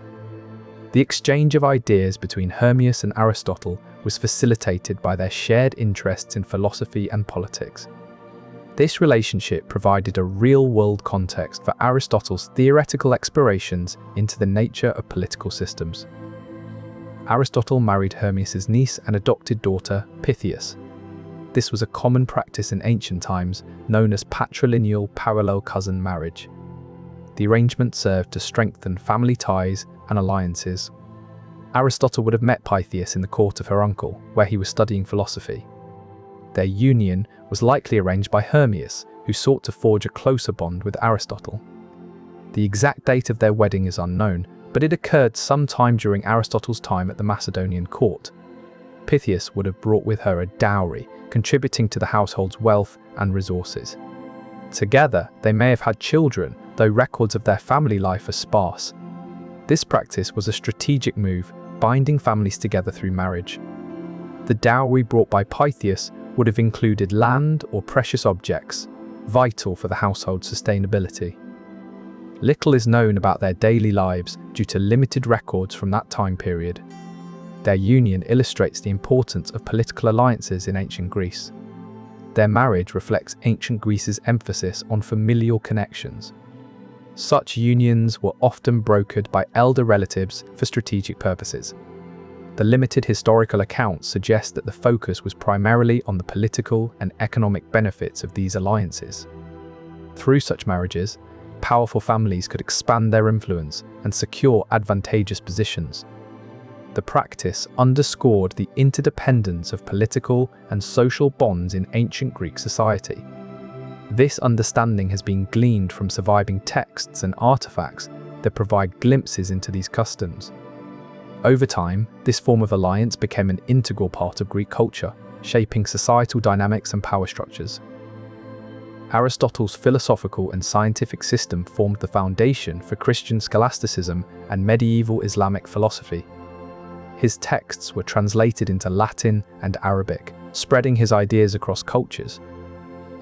The exchange of ideas between Hermias and Aristotle was facilitated by their shared interests in philosophy and politics. This relationship provided a real-world context for Aristotle's theoretical explorations into the nature of political systems. Aristotle married Hermias' niece and adopted daughter, Pythias. This was a common practice in ancient times, known as patrilineal parallel cousin marriage. The arrangement served to strengthen family ties and alliances. Aristotle would have met Pythias in the court of her uncle, where he was studying philosophy. Their union was likely arranged by Hermias, who sought to forge a closer bond with Aristotle. The exact date of their wedding is unknown, but it occurred sometime during Aristotle's time at the Macedonian court. Pythias would have brought with her a dowry, contributing to the household's wealth and resources. Together, they may have had children, though records of their family life are sparse. This practice was a strategic move, binding families together through marriage. The dowry brought by Pythias would have included land or precious objects, vital for the household's sustainability. Little is known about their daily lives due to limited records from that time period. Their union illustrates the importance of political alliances in ancient Greece. Their marriage reflects ancient Greece's emphasis on familial connections. Such unions were often brokered by elder relatives for strategic purposes. The limited historical accounts suggest that the focus was primarily on the political and economic benefits of these alliances. Through such marriages, powerful families could expand their influence and secure advantageous positions. The practice underscored the interdependence of political and social bonds in ancient Greek society. This understanding has been gleaned from surviving texts and artifacts that provide glimpses into these customs. Over time, this form of alliance became an integral part of Greek culture, shaping societal dynamics and power structures. Aristotle's philosophical and scientific system formed the foundation for Christian scholasticism and medieval Islamic philosophy. His texts were translated into Latin and Arabic, spreading his ideas across cultures.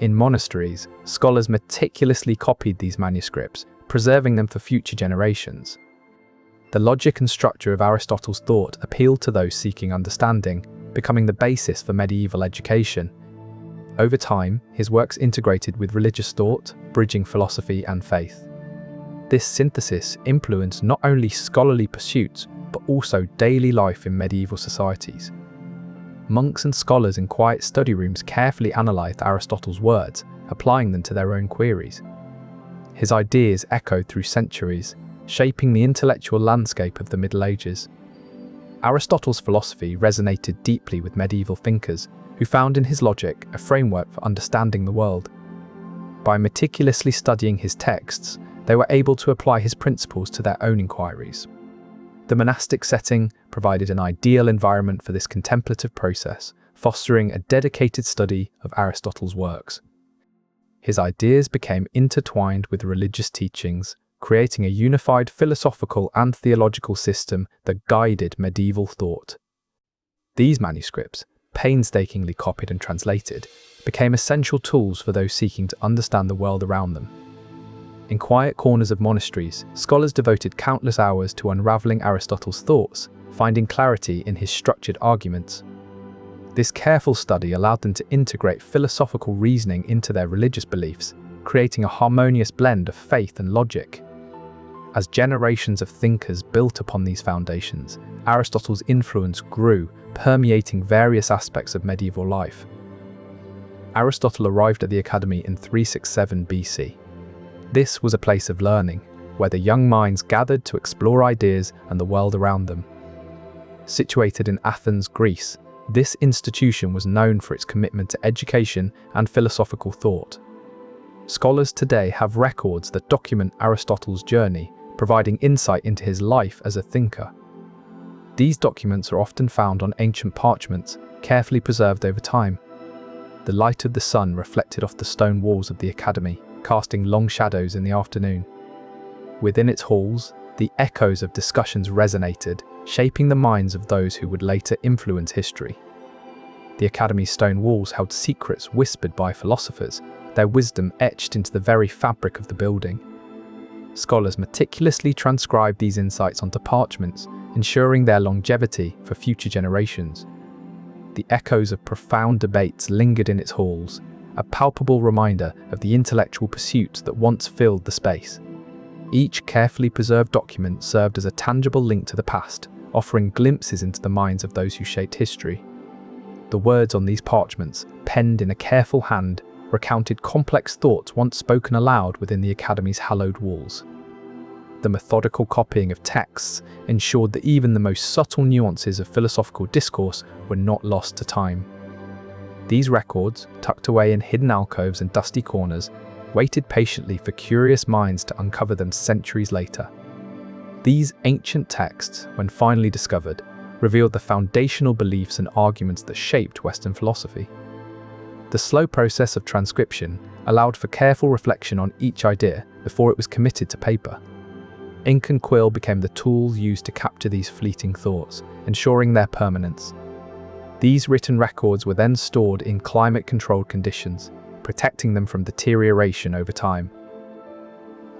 In monasteries, scholars meticulously copied these manuscripts, preserving them for future generations. The logic and structure of Aristotle's thought appealed to those seeking understanding, becoming the basis for medieval education. Over time, his works integrated with religious thought, bridging philosophy and faith. This synthesis influenced not only scholarly pursuits, but also daily life in medieval societies. Monks and scholars in quiet study rooms carefully analysed Aristotle's words, applying them to their own queries. His ideas echoed through centuries, shaping the intellectual landscape of the Middle Ages. Aristotle's philosophy resonated deeply with medieval thinkers, who found in his logic a framework for understanding the world. By meticulously studying his texts, they were able to apply his principles to their own inquiries. The monastic setting provided an ideal environment for this contemplative process, fostering a dedicated study of Aristotle's works. His ideas became intertwined with religious teachings, creating a unified philosophical and theological system that guided medieval thought. These manuscripts, painstakingly copied and translated, became essential tools for those seeking to understand the world around them. In quiet corners of monasteries, scholars devoted countless hours to unraveling Aristotle's thoughts, finding clarity in his structured arguments. This careful study allowed them to integrate philosophical reasoning into their religious beliefs, creating a harmonious blend of faith and logic. As generations of thinkers built upon these foundations, Aristotle's influence grew, permeating various aspects of medieval life. Aristotle arrived at the Academy in 367 BC. This was a place of learning, where the young minds gathered to explore ideas and the world around them. Situated in Athens, Greece, this institution was known for its commitment to education and philosophical thought. Scholars today have records that document Aristotle's journey, providing insight into his life as a thinker. These documents are often found on ancient parchments, carefully preserved over time. The light of the sun reflected off the stone walls of the Academy, casting long shadows in the afternoon. Within its halls, the echoes of discussions resonated, shaping the minds of those who would later influence history. The Academy's stone walls held secrets whispered by philosophers, their wisdom etched into the very fabric of the building. Scholars meticulously transcribed these insights onto parchments, ensuring their longevity for future generations. The echoes of profound debates lingered in its halls, a palpable reminder of the intellectual pursuits that once filled the space. Each carefully preserved document served as a tangible link to the past, offering glimpses into the minds of those who shaped history. The words on these parchments, penned in a careful hand, recounted complex thoughts once spoken aloud within the Academy's hallowed walls. The methodical copying of texts ensured that even the most subtle nuances of philosophical discourse were not lost to time. These records, tucked away in hidden alcoves and dusty corners, waited patiently for curious minds to uncover them centuries later. These ancient texts, when finally discovered, revealed the foundational beliefs and arguments that shaped Western philosophy. The slow process of transcription allowed for careful reflection on each idea before it was committed to paper. Ink and quill became the tools used to capture these fleeting thoughts, ensuring their permanence. These written records were then stored in climate-controlled conditions, protecting them from deterioration over time.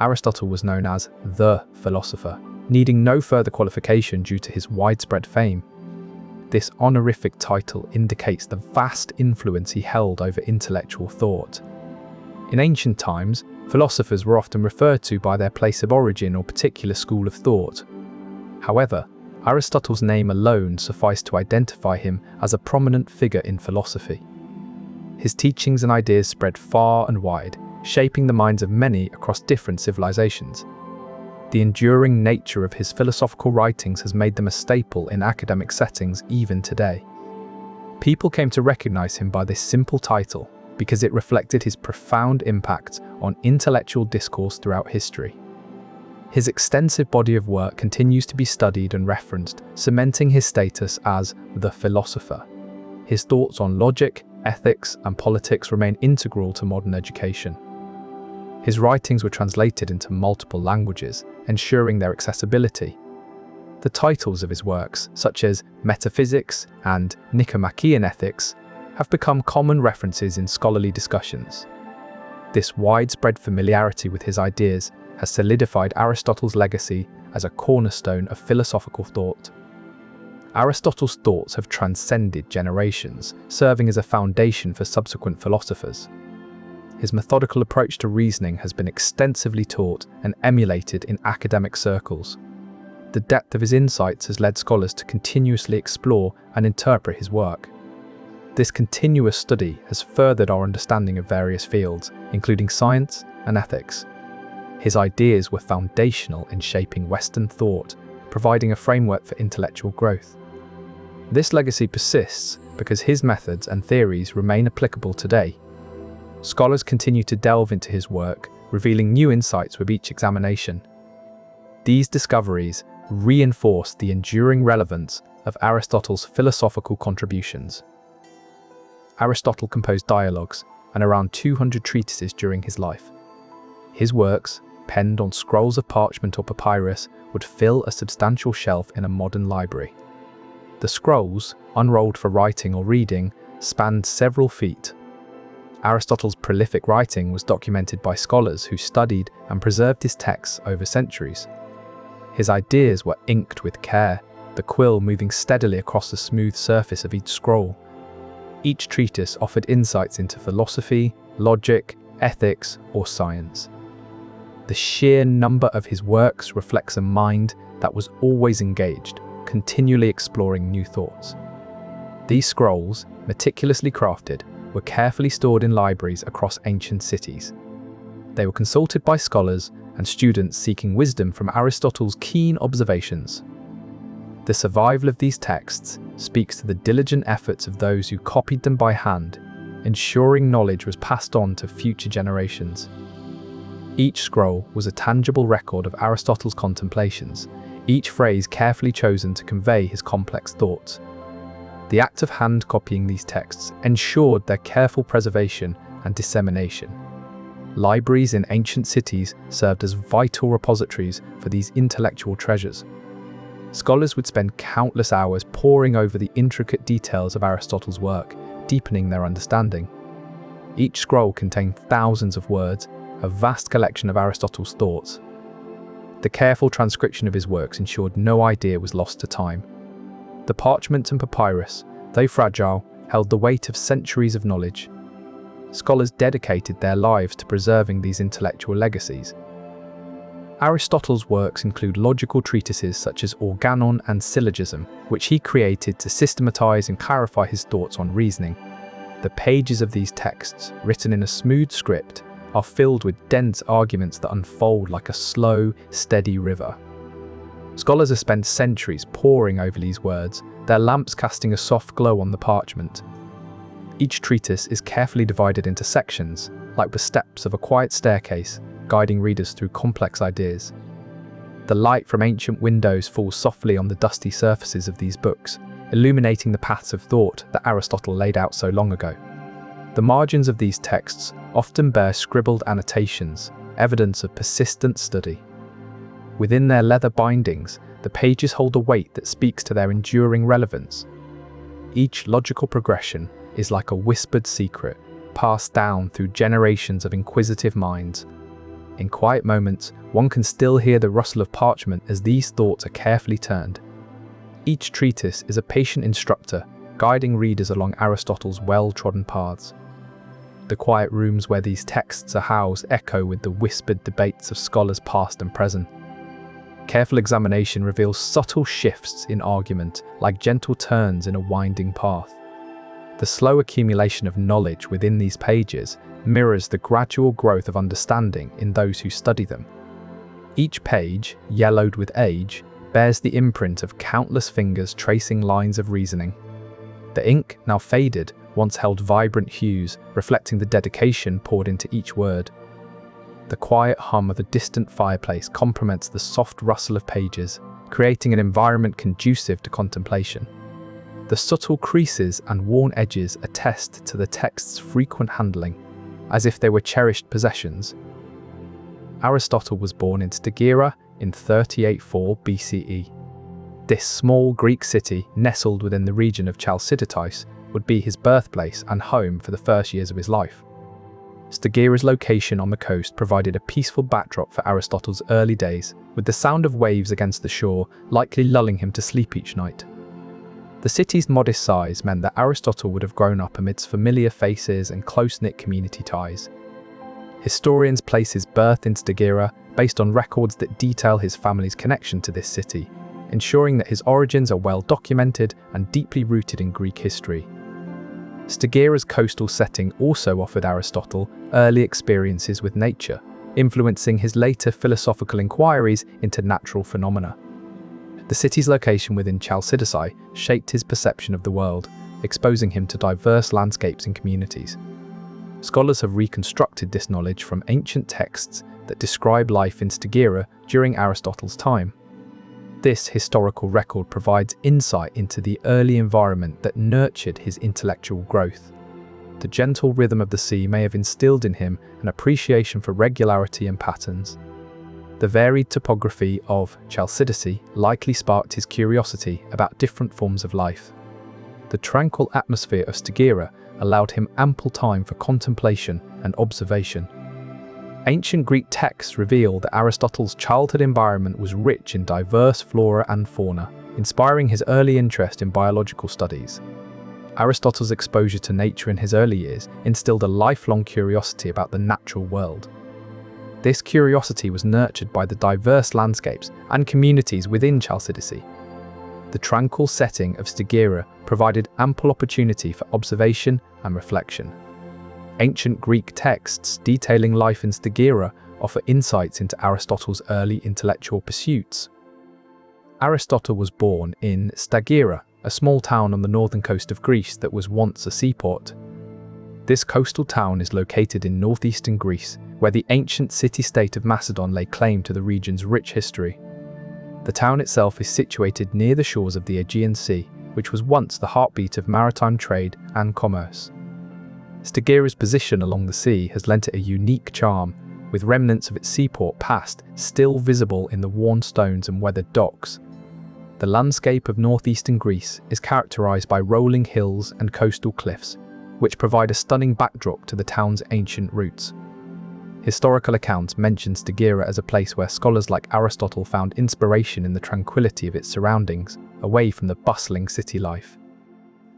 Aristotle was known as the philosopher, needing no further qualification due to his widespread fame. This honorific title indicates the vast influence he held over intellectual thought. In ancient times, philosophers were often referred to by their place of origin or particular school of thought. However, Aristotle's name alone sufficed to identify him as a prominent figure in philosophy. His teachings and ideas spread far and wide, shaping the minds of many across different civilizations. The enduring nature of his philosophical writings has made them a staple in academic settings even today. People came to recognize him by this simple title because it reflected his profound impact on intellectual discourse throughout history. His extensive body of work continues to be studied and referenced, cementing his status as the philosopher. His thoughts on logic, ethics, and politics remain integral to modern education. His writings were translated into multiple languages, ensuring their accessibility. The titles of his works, such as Metaphysics and Nicomachean Ethics, have become common references in scholarly discussions. This widespread familiarity with his ideas has solidified Aristotle's legacy as a cornerstone of philosophical thought. Aristotle's thoughts have transcended generations, serving as a foundation for subsequent philosophers. His methodical approach to reasoning has been extensively taught and emulated in academic circles. The depth of his insights has led scholars to continuously explore and interpret his work. This continuous study has furthered our understanding of various fields, including science and ethics. His ideas were foundational in shaping Western thought, providing a framework for intellectual growth. This legacy persists because his methods and theories remain applicable today. Scholars continue to delve into his work, revealing new insights with each examination. These discoveries reinforce the enduring relevance of Aristotle's philosophical contributions. Aristotle composed dialogues and around 200 treatises during his life. His works, penned on scrolls of parchment or papyrus, would fill a substantial shelf in a modern library. The scrolls, unrolled for writing or reading, spanned several feet. Aristotle's prolific writing was documented by scholars who studied and preserved his texts over centuries. His ideas were inked with care, the quill moving steadily across the smooth surface of each scroll. Each treatise offered insights into philosophy, logic, ethics, or science. The sheer number of his works reflects a mind that was always engaged, continually exploring new thoughts. These scrolls, meticulously crafted, were carefully stored in libraries across ancient cities. They were consulted by scholars and students seeking wisdom from Aristotle's keen observations. The survival of these texts speaks to the diligent efforts of those who copied them by hand, ensuring knowledge was passed on to future generations. Each scroll was a tangible record of Aristotle's contemplations, each phrase carefully chosen to convey his complex thoughts. The act of hand copying these texts ensured their careful preservation and dissemination. Libraries in ancient cities served as vital repositories for these intellectual treasures. Scholars would spend countless hours poring over the intricate details of Aristotle's work, deepening their understanding. Each scroll contained thousands of words, a vast collection of Aristotle's thoughts. The careful transcription of his works ensured no idea was lost to time. The parchment and papyrus, though fragile, held the weight of centuries of knowledge. Scholars dedicated their lives to preserving these intellectual legacies. Aristotle's works include logical treatises such as Organon and Syllogism, which he created to systematize and clarify his thoughts on reasoning. The pages of these texts, written in a smooth script, are filled with dense arguments that unfold like a slow, steady river. Scholars have spent centuries poring over these words, their lamps casting a soft glow on the parchment. Each treatise is carefully divided into sections, like the steps of a quiet staircase, guiding readers through complex ideas. The light from ancient windows falls softly on the dusty surfaces of these books, illuminating the paths of thought that Aristotle laid out so long ago. The margins of these texts often bear scribbled annotations, evidence of persistent study. Within their leather bindings, the pages hold a weight that speaks to their enduring relevance. Each logical progression is like a whispered secret, passed down through generations of inquisitive minds. In quiet moments, one can still hear the rustle of parchment as these thoughts are carefully turned. Each treatise is a patient instructor, guiding readers along Aristotle's well-trodden paths. The quiet rooms where these texts are housed echo with the whispered debates of scholars past and present. Careful examination reveals subtle shifts in argument, like gentle turns in a winding path. The slow accumulation of knowledge within these pages mirrors the gradual growth of understanding in those who study them. Each page, yellowed with age, bears the imprint of countless fingers tracing lines of reasoning. The ink, now faded, once held vibrant hues, reflecting the dedication poured into each word. The quiet hum of a distant fireplace complements the soft rustle of pages, creating an environment conducive to contemplation. The subtle creases and worn edges attest to the text's frequent handling, as if they were cherished possessions. Aristotle was born in Stagira in 38-4 BCE. This small Greek city, nestled within the region of Chalciditis, would be his birthplace and home for the first years of his life. Stagira's location on the coast provided a peaceful backdrop for Aristotle's early days, with the sound of waves against the shore likely lulling him to sleep each night. The city's modest size meant that Aristotle would have grown up amidst familiar faces and close-knit community ties. Historians place his birth in Stagira based on records that detail his family's connection to this city, ensuring that his origins are well documented and deeply rooted in Greek history. Stagira's coastal setting also offered Aristotle early experiences with nature, influencing his later philosophical inquiries into natural phenomena. The city's location within Chalcidice shaped his perception of the world, exposing him to diverse landscapes and communities. Scholars have reconstructed this knowledge from ancient texts that describe life in Stagira during Aristotle's time. This historical record provides insight into the early environment that nurtured his intellectual growth. The gentle rhythm of the sea may have instilled in him an appreciation for regularity and patterns. The varied topography of Chalcidice likely sparked his curiosity about different forms of life. The tranquil atmosphere of Stagira allowed him ample time for contemplation and observation. Ancient Greek texts reveal that Aristotle's childhood environment was rich in diverse flora and fauna, inspiring his early interest in biological studies. Aristotle's exposure to nature in his early years instilled a lifelong curiosity about the natural world. This curiosity was nurtured by the diverse landscapes and communities within Chalcidice. The tranquil setting of Stagira provided ample opportunity for observation and reflection. Ancient Greek texts detailing life in Stagira offer insights into Aristotle's early intellectual pursuits. Aristotle was born in Stagira, a small town on the northern coast of Greece that was once a seaport. This coastal town is located in northeastern Greece, where the ancient city-state of Macedon lay claim to the region's rich history. The town itself is situated near the shores of the Aegean Sea, which was once the heartbeat of maritime trade and commerce. Stagira's position along the sea has lent it a unique charm, with remnants of its seaport past still visible in the worn stones and weathered docks. The landscape of northeastern Greece is characterized by rolling hills and coastal cliffs, which provide a stunning backdrop to the town's ancient roots. Historical accounts mention Stagira as a place where scholars like Aristotle found inspiration in the tranquility of its surroundings, away from the bustling city life.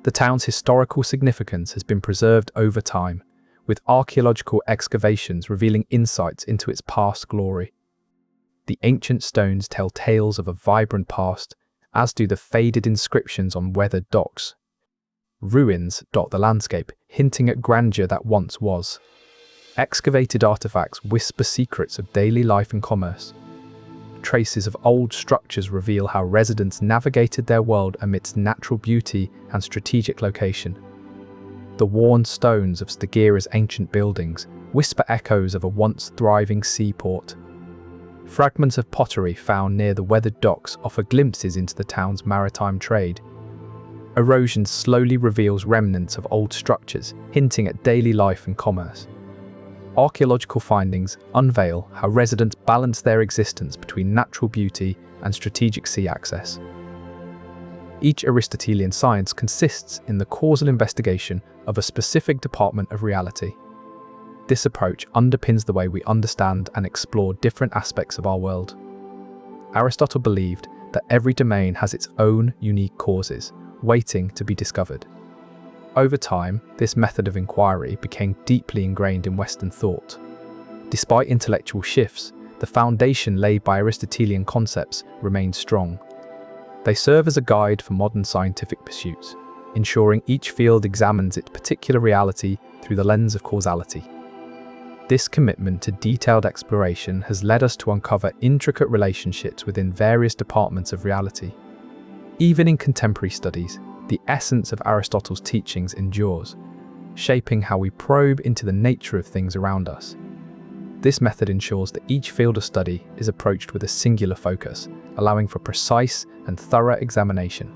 The town's historical significance has been preserved over time, with archaeological excavations revealing insights into its past glory. The ancient stones tell tales of a vibrant past, as do the faded inscriptions on weathered docks. Ruins dot the landscape, hinting at grandeur that once was. Excavated artifacts whisper secrets of daily life and commerce. Traces of old structures reveal how residents navigated their world amidst natural beauty and strategic location. The worn stones of Stagira's ancient buildings whisper echoes of a once thriving seaport. Fragments of pottery found near the weathered docks offer glimpses into the town's maritime trade. Erosion slowly reveals remnants of old structures, hinting at daily life and commerce. Archaeological findings unveil how residents balance their existence between natural beauty and strategic sea access. Each Aristotelian science consists in the causal investigation of a specific department of reality. This approach underpins the way we understand and explore different aspects of our world. Aristotle believed that every domain has its own unique causes, waiting to be discovered. Over time, this method of inquiry became deeply ingrained in Western thought. Despite intellectual shifts, the foundation laid by Aristotelian concepts remained strong. They serve as a guide for modern scientific pursuits, ensuring each field examines its particular reality through the lens of causality. This commitment to detailed exploration has led us to uncover intricate relationships within various departments of reality. Even in contemporary studies, the essence of Aristotle's teachings endures, shaping how we probe into the nature of things around us. This method ensures that each field of study is approached with a singular focus, allowing for precise and thorough examination.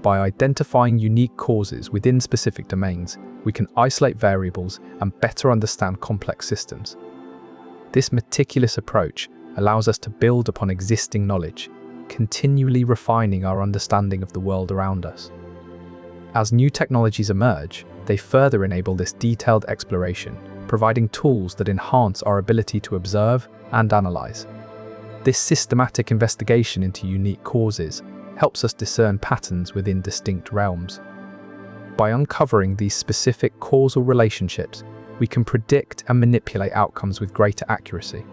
By identifying unique causes within specific domains, we can isolate variables and better understand complex systems. This meticulous approach allows us to build upon existing knowledge, continually refining our understanding of the world around us. As new technologies emerge, they further enable this detailed exploration, providing tools that enhance our ability to observe and analyze. This systematic investigation into unique causes helps us discern patterns within distinct realms. By uncovering these specific causal relationships, we can predict and manipulate outcomes with greater accuracy.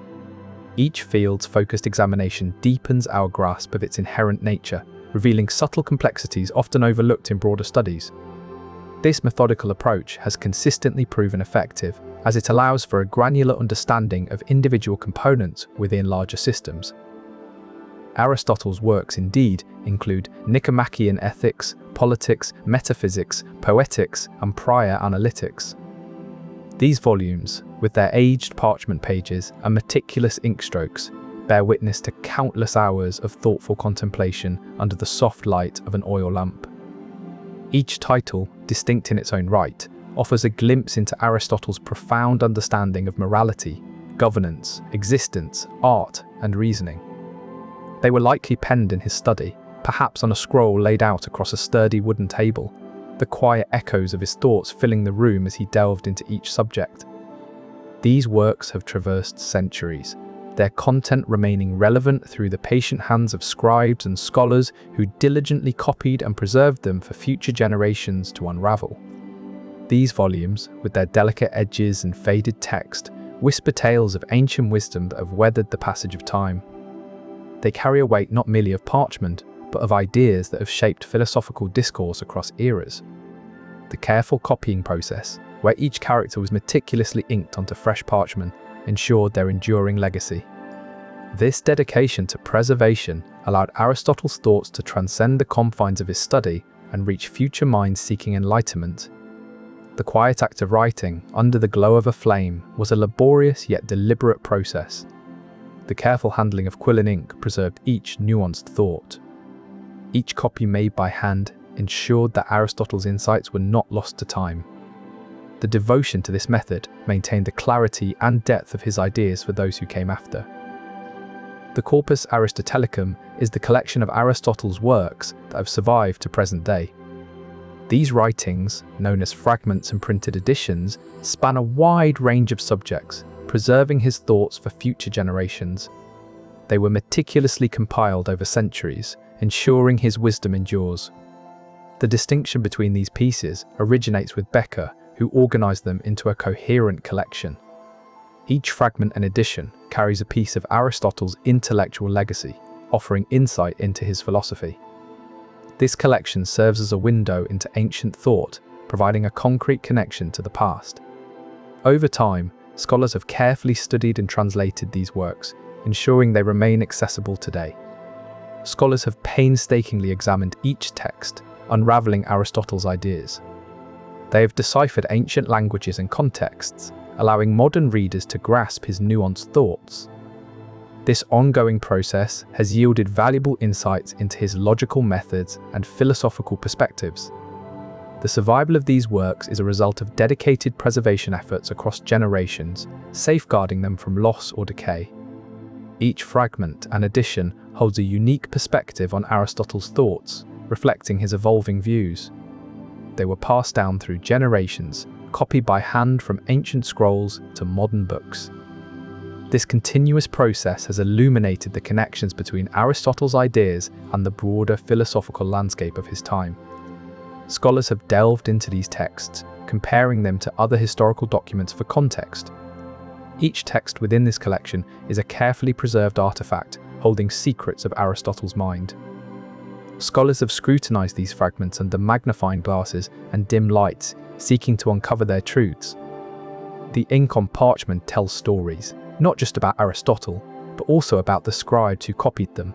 Each field's focused examination deepens our grasp of its inherent nature, revealing subtle complexities often overlooked in broader studies. This methodical approach has consistently proven effective, as it allows for a granular understanding of individual components within larger systems. Aristotle's works indeed include Nicomachean Ethics, Politics, Metaphysics, Poetics, and Prior Analytics. These volumes, with their aged parchment pages and meticulous ink strokes, bear witness to countless hours of thoughtful contemplation under the soft light of an oil lamp. Each title, distinct in its own right, offers a glimpse into Aristotle's profound understanding of morality, governance, existence, art, and reasoning. They were likely penned in his study, perhaps on a scroll laid out across a sturdy wooden table, the quiet echoes of his thoughts filling the room as he delved into each subject. These works have traversed centuries, their content remaining relevant through the patient hands of scribes and scholars who diligently copied and preserved them for future generations to unravel. These volumes, with their delicate edges and faded text, whisper tales of ancient wisdom that have weathered the passage of time. They carry a weight not merely of parchment, but of ideas that have shaped philosophical discourse across eras. The careful copying process, where each character was meticulously inked onto fresh parchment, ensured their enduring legacy. This dedication to preservation allowed Aristotle's thoughts to transcend the confines of his study and reach future minds seeking enlightenment. The quiet act of writing, under the glow of a flame, was a laborious yet deliberate process. The careful handling of quill and ink preserved each nuanced thought. Each copy made by hand ensured that Aristotle's insights were not lost to time. The devotion to this method maintained the clarity and depth of his ideas for those who came after. The Corpus Aristotelicum is the collection of Aristotle's works that have survived to present day. These writings, known as fragments and printed editions, span a wide range of subjects, preserving his thoughts for future generations. They were meticulously compiled over centuries, ensuring his wisdom endures. The distinction between these pieces originates with Becker, who organized them into a coherent collection. Each fragment and edition carries a piece of Aristotle's intellectual legacy, offering insight into his philosophy. This collection serves as a window into ancient thought, providing a concrete connection to the past. Over time, scholars have carefully studied and translated these works, ensuring they remain accessible today. Scholars have painstakingly examined each text, unraveling Aristotle's ideas. They have deciphered ancient languages and contexts, allowing modern readers to grasp his nuanced thoughts. This ongoing process has yielded valuable insights into his logical methods and philosophical perspectives. The survival of these works is a result of dedicated preservation efforts across generations, safeguarding them from loss or decay. Each fragment and edition holds a unique perspective on Aristotle's thoughts, reflecting his evolving views. They were passed down through generations, copied by hand from ancient scrolls to modern books. This continuous process has illuminated the connections between Aristotle's ideas and the broader philosophical landscape of his time. Scholars have delved into these texts, comparing them to other historical documents for context. Each text within this collection is a carefully preserved artifact holding secrets of Aristotle's mind. Scholars have scrutinized these fragments under magnifying glasses and dim lights, seeking to uncover their truths. The ink on parchment tells stories, not just about Aristotle, but also about the scribes who copied them.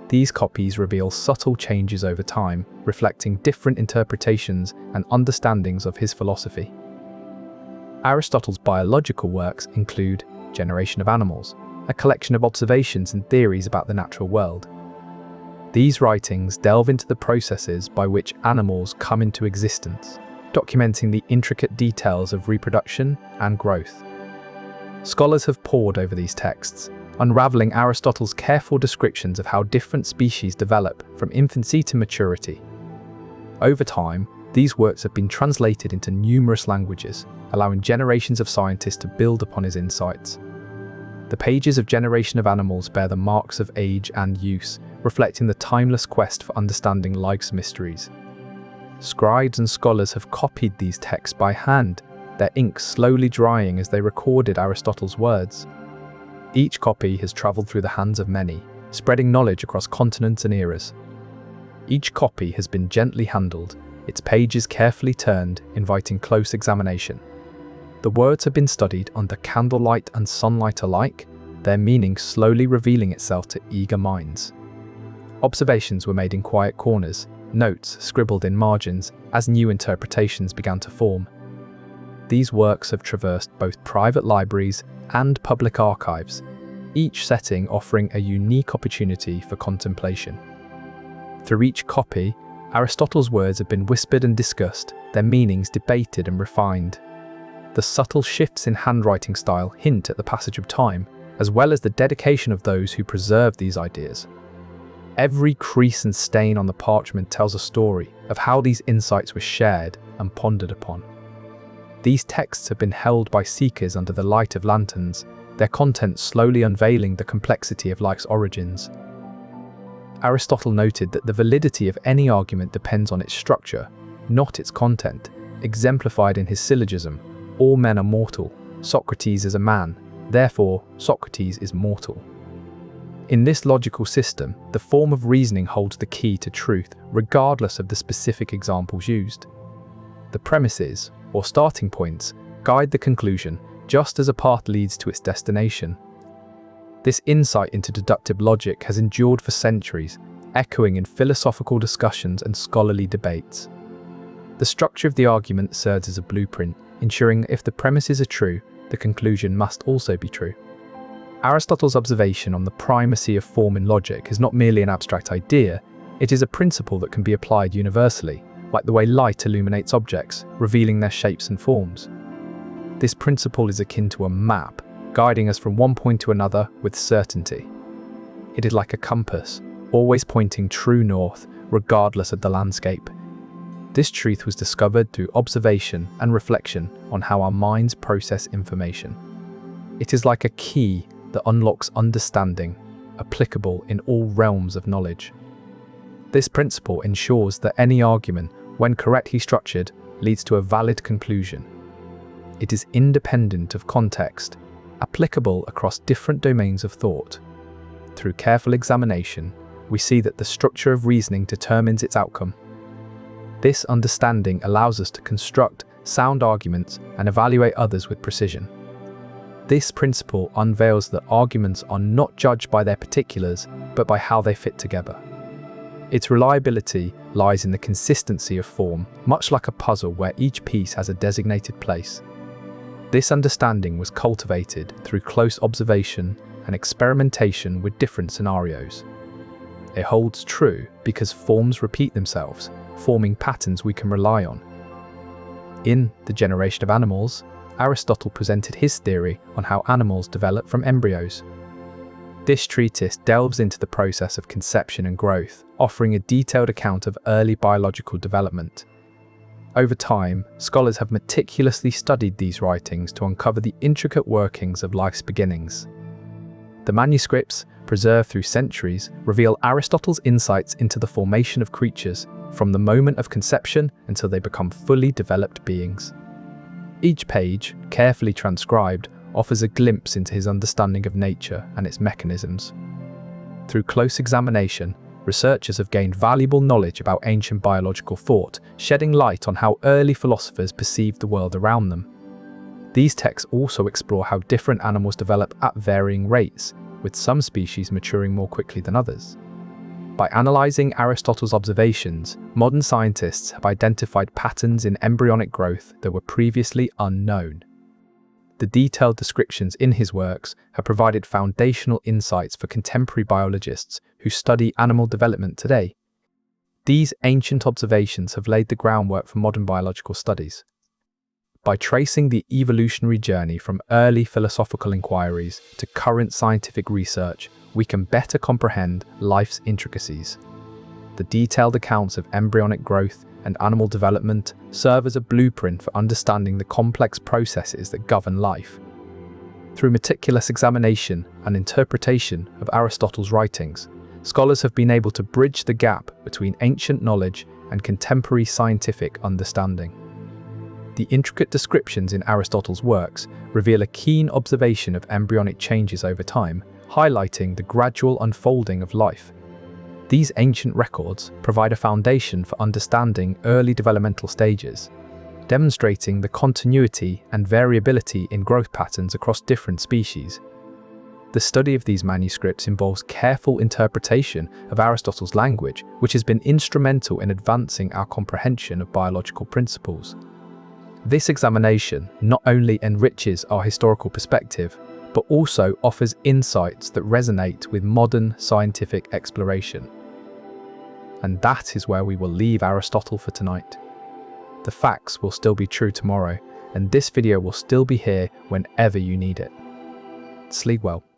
These copies reveal subtle changes over time, reflecting different interpretations and understandings of his philosophy. Aristotle's biological works include Generation of Animals, a collection of observations and theories about the natural world. These writings delve into the processes by which animals come into existence, documenting the intricate details of reproduction and growth. Scholars have pored over these texts, unraveling Aristotle's careful descriptions of how different species develop from infancy to maturity. Over time, these works have been translated into numerous languages, allowing generations of scientists to build upon his insights. The pages of Generation of Animals bear the marks of age and use, reflecting the timeless quest for understanding life's mysteries. Scribes and scholars have copied these texts by hand, their ink slowly drying as they recorded Aristotle's words. Each copy has traveled through the hands of many, spreading knowledge across continents and eras. Each copy has been gently handled, its pages carefully turned, inviting close examination. The words have been studied under candlelight and sunlight alike, their meaning slowly revealing itself to eager minds. Observations were made in quiet corners, notes scribbled in margins as new interpretations began to form. These works have traversed both private libraries and public archives, each setting offering a unique opportunity for contemplation. Through each copy, Aristotle's words have been whispered and discussed, their meanings debated and refined. The subtle shifts in handwriting style hint at the passage of time, as well as the dedication of those who preserved these ideas. Every crease and stain on the parchment tells a story of how these insights were shared and pondered upon. These texts have been held by seekers under the light of lanterns, their contents slowly unveiling the complexity of life's origins. Aristotle noted that the validity of any argument depends on its structure, not its content, exemplified in his syllogism, "All men are mortal, Socrates is a man, therefore Socrates is mortal." In this logical system, the form of reasoning holds the key to truth, regardless of the specific examples used. The premises, or starting points, guide the conclusion, just as a path leads to its destination. This insight into deductive logic has endured for centuries, echoing in philosophical discussions and scholarly debates. The structure of the argument serves as a blueprint, ensuring if the premises are true, the conclusion must also be true. Aristotle's observation on the primacy of form in logic is not merely an abstract idea, it is a principle that can be applied universally, like the way light illuminates objects, revealing their shapes and forms. This principle is akin to a map, guiding us from one point to another with certainty. It is like a compass, always pointing true north, regardless of the landscape. This truth was discovered through observation and reflection on how our minds process information. It is like a key that unlocks understanding, applicable in all realms of knowledge. This principle ensures that any argument, when correctly structured, leads to a valid conclusion. It is independent of context, applicable across different domains of thought. Through careful examination, we see that the structure of reasoning determines its outcome. This understanding allows us to construct sound arguments and evaluate others with precision. This principle unveils that arguments are not judged by their particulars, but by how they fit together. Its reliability lies in the consistency of form, much like a puzzle where each piece has a designated place. This understanding was cultivated through close observation and experimentation with different scenarios. It holds true because forms repeat themselves, forming patterns we can rely on. In The Generation of Animals, Aristotle presented his theory on how animals develop from embryos. This treatise delves into the process of conception and growth, offering a detailed account of early biological development. Over time, scholars have meticulously studied these writings to uncover the intricate workings of life's beginnings. The manuscripts, preserved through centuries, reveal Aristotle's insights into the formation of creatures, from the moment of conception until they become fully developed beings. Each page, carefully transcribed, offers a glimpse into his understanding of nature and its mechanisms. Through close examination, researchers have gained valuable knowledge about ancient biological thought, shedding light on how early philosophers perceived the world around them. These texts also explore how different animals develop at varying rates, with some species maturing more quickly than others. By analysing Aristotle's observations, modern scientists have identified patterns in embryonic growth that were previously unknown. The detailed descriptions in his works have provided foundational insights for contemporary biologists who study animal development today. These ancient observations have laid the groundwork for modern biological studies. By tracing the evolutionary journey from early philosophical inquiries to current scientific research, we can better comprehend life's intricacies. The detailed accounts of embryonic growth and animal development serve as a blueprint for understanding the complex processes that govern life. Through meticulous examination and interpretation of Aristotle's writings, scholars have been able to bridge the gap between ancient knowledge and contemporary scientific understanding. The intricate descriptions in Aristotle's works reveal a keen observation of embryonic changes over time, highlighting the gradual unfolding of life. These ancient records provide a foundation for understanding early developmental stages, demonstrating the continuity and variability in growth patterns across different species. The study of these manuscripts involves careful interpretation of Aristotle's language, which has been instrumental in advancing our comprehension of biological principles. This examination not only enriches our historical perspective, but also offers insights that resonate with modern scientific exploration. And that is where we will leave Aristotle for tonight. The facts will still be true tomorrow, and this video will still be here whenever you need it. Sleep well.